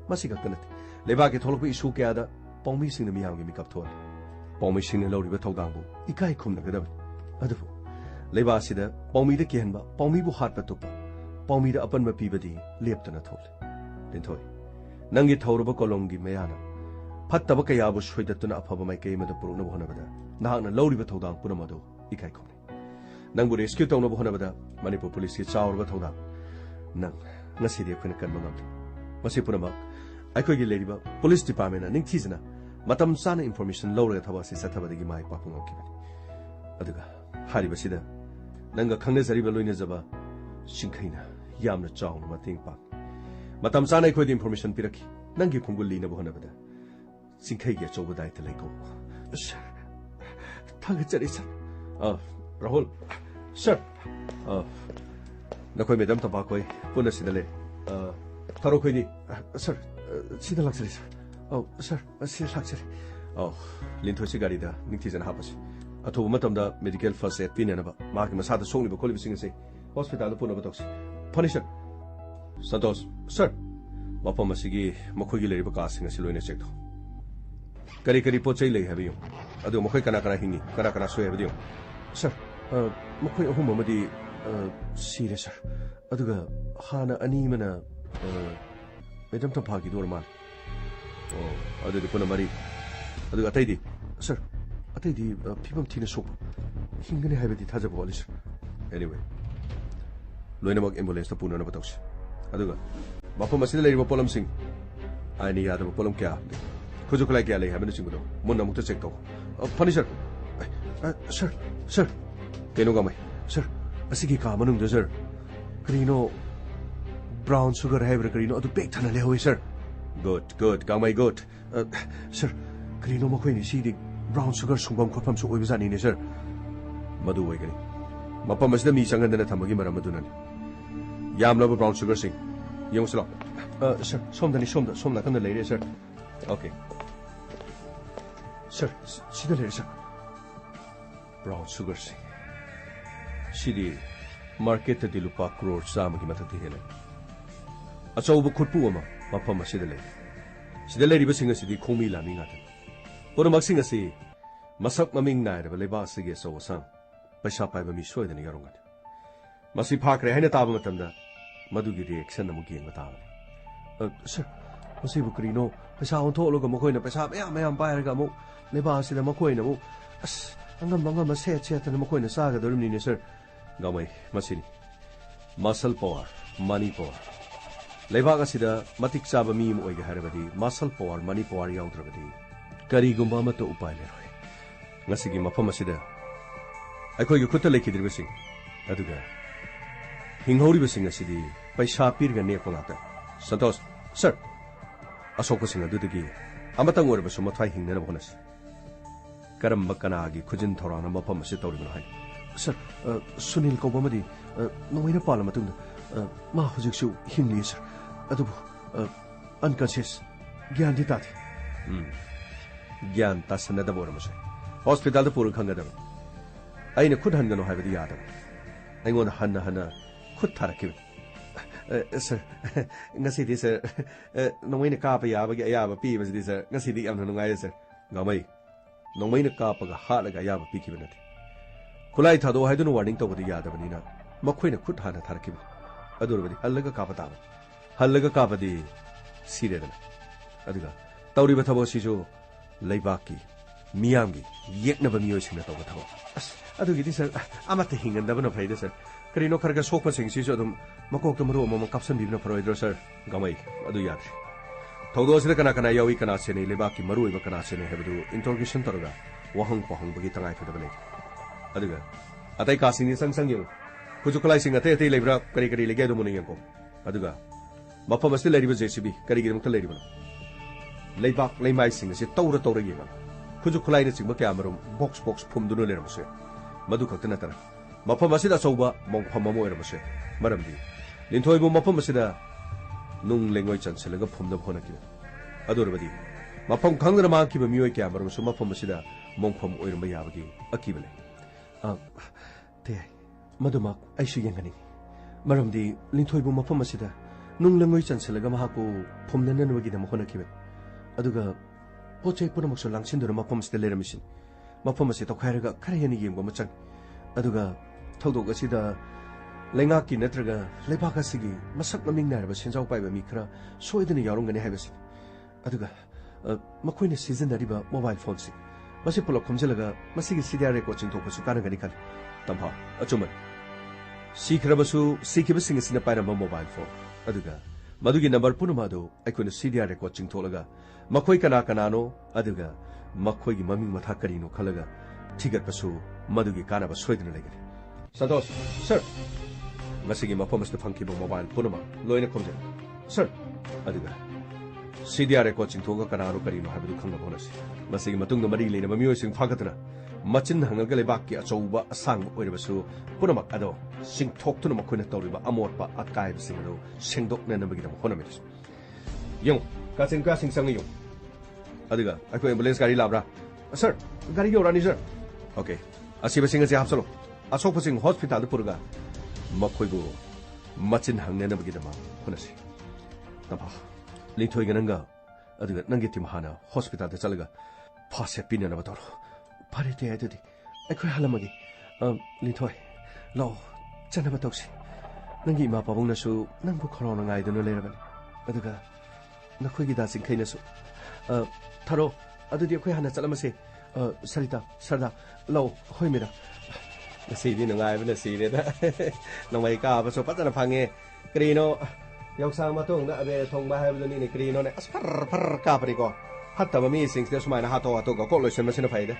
Masiga kanat. Leba ke tholok isu ke ada pongmi sing na miyam ge mikap thol. Pongmi sing na lauri ba thoda bu ikai khum na gadab. Adu Leba sida pongmi da kihanba pongmi bu hat ba tupa. Pongmi da apan ma pibadi leptana thol. Lintoy, nangi thawrba kolongi mayana. Fattaba kayabu soidatuna afaba mai kay mada puruna bu hanabada nahakna lauriba thodang punamado ikai khomni nangbu rescue tawna bu hanabada Manipur police ki chawrba thodang nang ngasidi khuna kanma ngam masi punama aikoi gi leriba police department na ningthizna matam sana information laura thaba si sathaba digi mai papung ngam kibani aduga hariba sida nanga khangna zariba loina jaba singkhaina yamna chawna mating pa matam sana aikoi di information piraki nangi khungul lina bu hanabada Singkai ge chobu dai te leko. Sir. Thagachari sir. Rahul. Sir. Nakoi madam ta ba koi puna sidale. Tharo koi ni. Sir. Sida laksari sir. Sir. Sida laksari. Linthoi si gari da ningthi jan hapasi. Athobu matam da medical first aid pin na ba. Ma ki masada songni ba kholi bising se. Hospital da puna ba toksi. Punisher. Santos. Sir. Bapa masigi makhoi gi leri ba ka singa siloina check tho. Kari pochai lei habiyo. Adu mokoi kana hingi, kana soy habiyo. Sir, mokoi ahum amadi serious sir. Aduga hana ani mana madam ta phagi dor mal. Adu di puna mari. Aduga ataidi. Sir, ataidi pibam thina sok. Hingane habedi thaja boli sir. anyway loinamak ambulance ta punana ba tawsi aduga mafam asida leiriba polam sing aini yada ba polam kya khuju khlai kya lei habena singdo munna mukta check taw fani sir sir keno ga mai sir asigi ka manung de sir krino brown sugar haibra krino adu pek thana le hoi sir good ga mai good sir krino makhoi ni si di brown sugar sungbam khopam su oi bizani ne sir madu oi gani mapam asida mi changandana thamagi maram madunani yamlaba brown sugar sing yonguslo sir somna kan leire sir okay sir sida leire sir brown sugar sing sidi market ta dilupa crore samagi mathati hele achaubu khutpu ama mapam asida leire ba singa sidi khomi lami nga ta poramak singa si masak maming naira leba sige so sang paisa pai ba mi soidani yaronga masi phakre haina taba matamda madugi reaction amu geng mata sir masi bukrino paisa on tholo ga mokoi na paisa mayam pai ga mo leba sida mokoi na mo as angam se tan mokoi na sa ga dorum ni ne sir gamai masini muscle power money power leba ga sida matik chaba mi mo ga harabadi muscle power money power yaudra kari gumba ma to upai le roi ngasigi mafam asida akhoi gi khutta lekhi dirbe sing aduga hinghori basing asidi paisa pirga ne kolata santos sir asok sing adudagi amatang or basu mathai hingnena bonas karam bakana gi khujin thorana mafam asi tawri hai sir sunil ko bomadi noina pala matung ma hujik su hingli sir adubu unconscious gyan ditati gyan tasna da boramasai hospital da puru khanga da aina khud hangano haibadi yada aingon hanna khud tharakib sir ngasi di sir nomaina ka pa yaba gi ayaba pi basdi sir ngasi di amna nungai sir gamai nomaina ka pa ga halaga ayaba pi kibnati khulai thado haidunu warning to bodi yada banina makhoina khud hana tharakib adurabadi hallaga ka pa ta hallaga ka badi siredana aduga tawriba thabo sijo leibaki miyamgi yeknaba miyo singna tawba thabo adugi di sir amata hingandaba na phaida sir karino kharga sokpa sing sijo adum makok to maro mama kapsan bibna pharoidro sir gamai adu yad thodo sira kana yawi kana sene leibaki maru iba kana sene hebdu interrogation toroga wahang pahang bagi tangai thudaba le aduga atai kasini sang yeng kujuklai sing ate leibra kari lege do muning ko aduga mapam asti leiriba jcb kari gi mukta leiriba leibak leimai sing se tawra yeng kujuklai ne sing kya marum box phumduno lermase madu khakta natara mafam asida chauba mongpham amo ermase maramdi linthoi bu mafam asida nung lengoi chanselaga phumna phona ki adorabadi mafam khangna ma ki ba mioi kya marum su mafam asida mongpham oirma yabagi akibale te maduma aishu yengani maramdi linthoi bu mafam asida nung lengoi chanselaga ma ko phumna nanwagi da mohona kibe aduga pochai pura makso langsin dura mafam asida leramisin mafam asida khairaga kharayani yengba machang aduga thawdok asida leingaki natraga leibaka sigi masak maming narba senjau paiba mi khara soidani yarongani haibasi aduga makoina season dariba mobile phone si masi pulok khomjelaga masigi CDR coaching thokpa su kana gani khal tamha achuman sikhrabasu sikhibasinga sina pairamba mobile phone aduga madugi number punumadu aikoina CDR coaching tholaga makoi kana no aduga makoi gi maming matha karino khalaga thigat pasu madugi kana ba soidana legani santos sir masigi mafam asta phangki mobile punuma loina khomje sir aduga CDR coaching thoga kanaro karino habdu khangna bonasi masigi matung da mari leina mamioi sing phagatna machin hangaga lebakki achouba asang oirabasu punama ado sing thoktuna makoina tawriba amorpa akai singo sengdokna nabagidam honamis yong ka sing sang yong aduga akoi ambulance gari labra sir gari yorani sir okay asiba singa je hapsalo asokpa sing hospital purga makhoibu machin hangne nabagidam honasi tapa linthoi gananga aduga nangi tim hana hospital da chalaga phase pinana bataro pare te adudi akhoi halamagi linthoi lo chana batausi nangi ma pabung nasu nangbu khorona ngai dunu lerabani aduga nakhoi gi da sing khaina su tharo adudi akhoi hana chalamase sarita sarda lo hoi mera Sidi nungai bena sidi da. Namai ka apa so patana phange. Krino yaksang matong da abe thong ba hai bani ni krino ne as par ka pari ko. Hatta ba mi sing de sumai na hato ko ko lo chen ma sin phai da.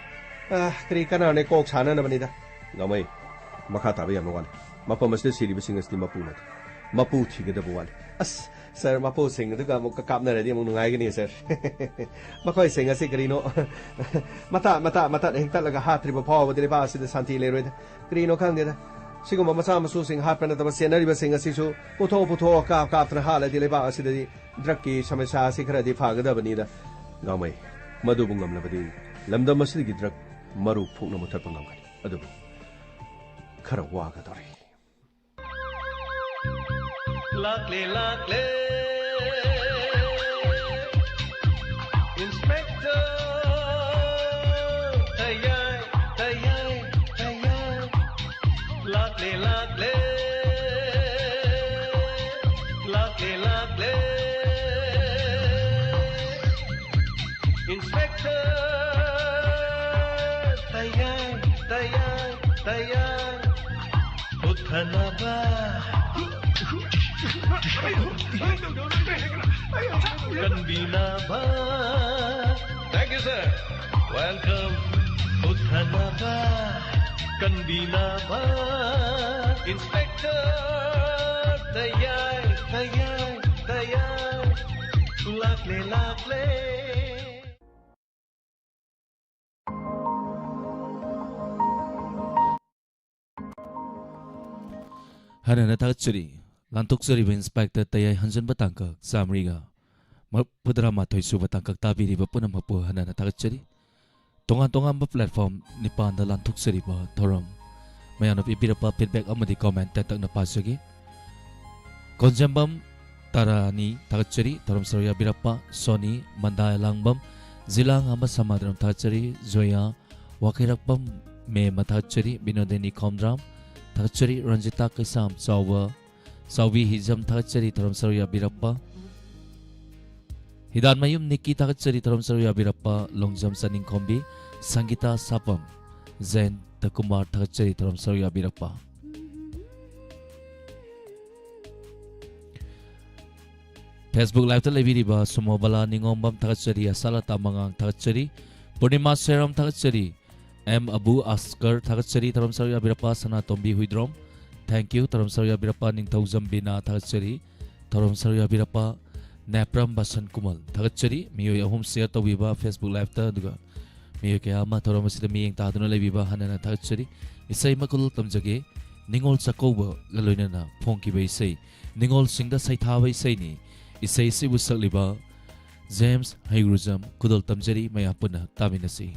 Kri kana ne kok chana na bani da. Namai makha ta ba yam wan. Mapa mas de sidi bising asti mapu na. Mapu thi ga da bu wan. As sir mapu sing da ka mo ka kap na re di mo nungai ga ni sir. Makoi sing asi krino. Mata hekta laga hatri ba phaw ba de ba asi de santi le re da. Krino khang de da. Siguma masa masu sing hat pana da ba senari ba sing asi su putho ka tra hala di le ba asi de drug ki samasya asi khara di pha ga da bani da. Ngamai madu bungam la ba di lamda masri gi drug maru phuk na muthat pangam ga. Adu khara wa ga dori. Lakle Inspector Tayay Lakle Inspector Tayay Uthana ba Kanbina ba. Thank you, sir. Welcome. Uthana ba. Kanbina ba. Inspector. Tayay. Lakle. Hana na takchuri. Lantuk suri ba inspector tayay hanjan batangkak samriga. Pudra matoy su batangkak tabiri ba punam hapu hana na takchuri. Tongan ba platform ni pa na lantuk suri ba thoram. Mayan of ipira pa feedback amadi comment tatak na pasagi. Konjambam tarani takchuri thoram sarya birapa Sony Mandaya Langbam Zilang ama samadram takchuri Zoya Wakirakbam me matakchuri Binodeni Komdram takchuri Ranjita Kaisam Sawa Sawi hijam takchari thoram sarya birappa Hidan mayum Nikki takchari thoram sarya birappa Longjam saning kombi Sangita Sapam Zain Takumar takchari thoram sarya birappa Facebook live ta lebiriba sumobala ningombam takchari asalata mangang takchari Purnima Seram takchari M Abu Askar takchari thoram sarya birappa Sana Tombi Huidrom Thank you Taram Sarya Birapa ning Tauzam Bina Thagachari Taram Sarya Birapa Nepram Basan Kumal Thagachari Miyo Yahum share Tawiba Facebook live ta duga Miyo kaya ama Taram Masida Miyeng Taduna Lebiba Hanana Thagachari Isay Makul Tamjage Ningol Sakoba Galoina na Phongki ba isay Ningol Singda Saithawa isay ni Isay si Busak Liba James Hayruzam Kudol Tamjari Mayapuna Taminasi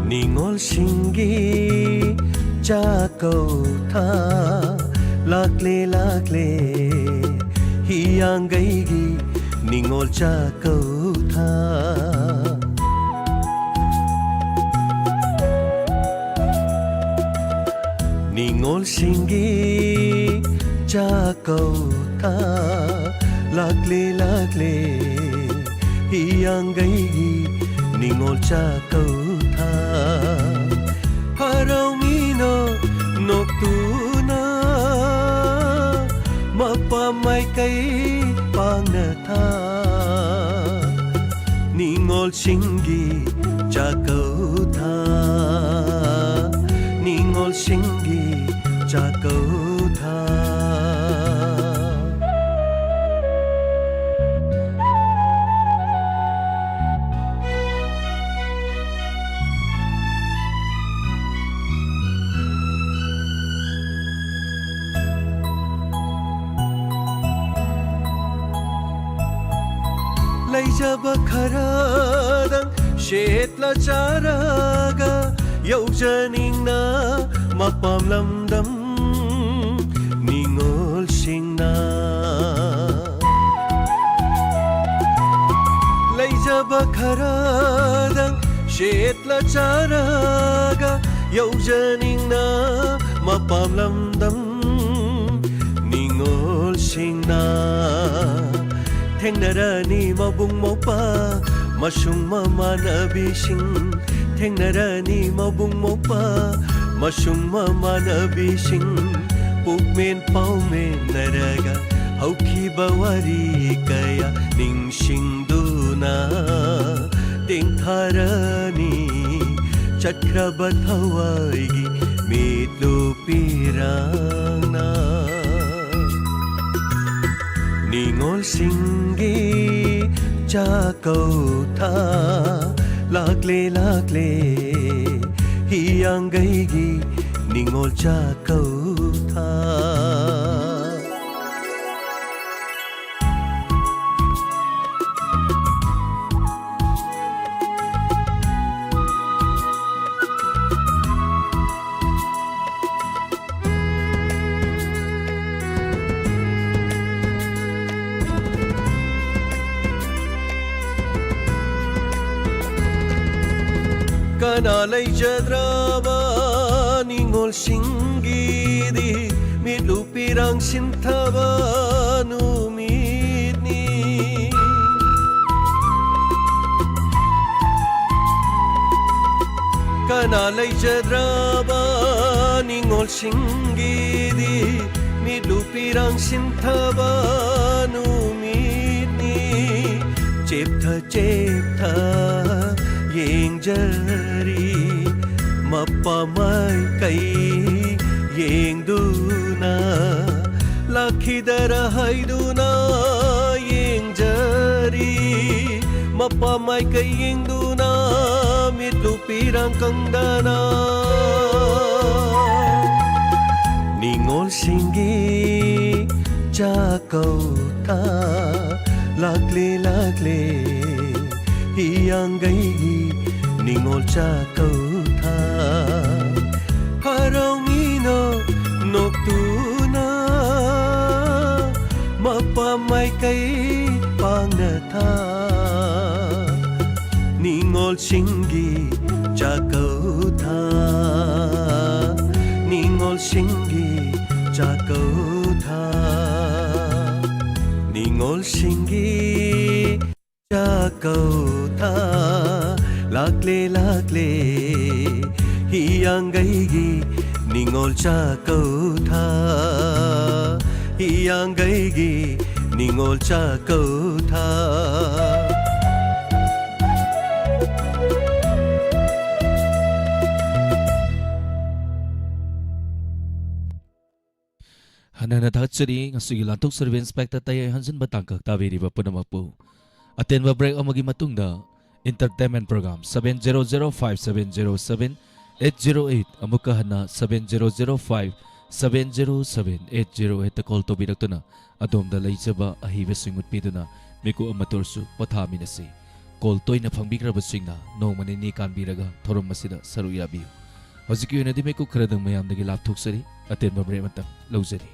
Ningol Shingi Jakau Tha Lakle Hiyang Gaigi Ningol Jakau Tha Ningol Shingi Jakau Tha Lakle Hiyang Gaigi Ningol Jakau Tha Harawino Noktuna Mapamay kay Pangnatha Ningol Shingi Jakau Tha Ningol Shingi Jakau Tha ꯂꯩꯖꯕ ꯈꯔꯗꯪ ꯁꯦꯠꯂ ꯆꯥꯔꯒ ꯌꯧꯖꯅꯤꯡꯅ ꯃꯄꯥꯝ ꯂꯝꯗꯝ ꯅꯤꯡꯉꯣꯜꯁꯤꯡꯅ ꯂꯩꯖꯕ ꯈꯔꯗꯪ ꯁꯦꯠꯂ ꯆꯥꯔꯒ ꯌꯧꯖꯅꯤꯡꯅ ꯃꯄꯥꯝ ꯂꯝꯗꯝ ꯅꯤꯡꯉꯣꯜꯁꯤꯡꯅ ꯊꯦꯡꯅꯔꯅꯤ ꯃꯕꯨꯡ ꯃꯧꯄꯥ ꯃꯁꯨꯡ ꯃꯃꯥꯟꯅꯕꯤꯁꯤꯡ ꯊꯦꯡꯅꯔꯅꯤ ꯃꯕꯨꯡ ꯃꯧꯄꯥ ꯃꯁꯨꯡ ꯃꯃꯥꯟꯅꯕꯤꯁꯤꯡ ꯄꯨꯛꯃꯦꯟ ꯄꯥꯎꯃꯦꯟꯅꯔꯒ ꯍꯧꯈꯤꯕ ꯋꯥꯔꯤ ꯀꯌꯥ ꯅꯤꯡꯁꯤꯡꯗꯨꯅ ꯇꯦꯡꯊꯥꯔꯅꯤ ꯆꯠꯈ꯭ꯔꯕ ꯊꯋꯥꯏꯒꯤ ꯃꯤꯠꯂꯨꯄꯤꯔꯥꯡꯅ ꯅꯤꯡꯉꯣꯜꯁꯤꯡꯒꯤ ꯆꯥꯀꯧꯊꯥ ꯂꯥꯛꯂꯦ ꯂꯥꯛꯂꯦ ꯍꯤꯌꯥꯡꯒꯩꯒꯤ ꯅꯤꯡꯉꯣꯜ ꯆꯥꯀꯧꯊꯥ ꯀꯅꯥ ꯂꯩꯖꯗ꯭ꯔꯕ ꯅꯤꯡꯉꯣꯜꯁꯤꯡꯒꯤꯗꯤ ꯃꯤꯠꯂꯨ ꯄꯤꯔꯥꯡ ꯁꯤꯟꯊꯕ ꯅꯨꯃꯤꯠꯅꯤ ꯀꯅꯥ ꯂꯩꯖꯗ꯭ꯔꯕ ꯅꯤꯡꯉꯣꯜꯁꯤꯡꯒꯤꯗꯤ ꯃꯤꯠꯂꯨ ꯄꯤꯔꯥꯡ ꯁꯤꯟꯊꯕ ꯅꯨꯃꯤꯠꯅꯤ ꯆꯦꯞꯊ ꯆꯦꯞꯊ ꯌꯦꯡꯖꯔꯤ ꯃꯄꯥ ꯃꯥꯏꯀꯩ ꯌꯦꯡꯗꯨꯅ ꯂꯥꯛꯈꯤꯗꯔ ꯍꯥꯏꯗꯨꯅ ꯌꯦꯡꯖꯔꯤ ꯃꯄꯥ ꯃꯥꯏꯀꯩ ꯌꯦꯡꯗꯨꯅ ꯃꯤꯠꯂꯨ ꯄꯤꯔꯥꯡ ꯀꯪꯗꯅ ꯅꯤꯡꯉꯣꯜꯁꯤꯡꯒꯤ ꯆꯥꯀꯧꯊꯥ ꯂꯥꯛꯂꯦ ꯂꯥꯛꯂꯦ ꯍꯤꯌꯥꯡꯒꯩꯒꯤ ꯅꯤꯡꯉꯣꯜ ꯆꯥꯀꯧꯊꯥ ꯍꯔꯥꯎꯃꯤꯅ ꯅꯣꯛꯇꯨꯅ ꯃꯄꯥ ꯃꯥꯏꯀꯩ ꯄꯥꯡꯅ ꯊꯥ ꯅꯤꯡꯉꯣꯜꯁꯤꯡꯒꯤ ꯆꯥꯀꯧꯊꯥ ꯅꯤꯡꯉꯣꯜꯁꯤꯡꯒꯤ ꯆꯥꯀꯧꯊꯥ ꯅꯤꯡꯉꯣꯜꯁꯤꯡꯒꯤ ꯆꯥꯀꯧꯊꯥ ꯂꯥꯛꯂꯦ ꯂꯥꯛꯂꯦ ꯍꯤꯌꯥꯡꯒꯩꯒꯤ ꯅꯤꯡꯉꯣꯜ ꯆꯥꯀꯧꯊꯥ ꯍꯤꯌꯥꯡꯒꯩꯒꯤ ꯅꯤꯡꯉꯣꯜ ꯆꯥꯀꯧꯊꯥ Hanana thachari ngasigi lantuk survey inspector tayay hansin batangkak tabiriba punamapu. Atenba break amagi matungda entertainment program 7005707808 amuka hana 7005707808 ta call to biraktuna adomda leijaba ahiba singut piduna miku amatorsu pathaminasi call toina phangbigraba singna nongmani ni kanbiraga thorom masida saru yabi hojiki unadi miku khradang mayamdagi lapthoksari atenba break matam laujari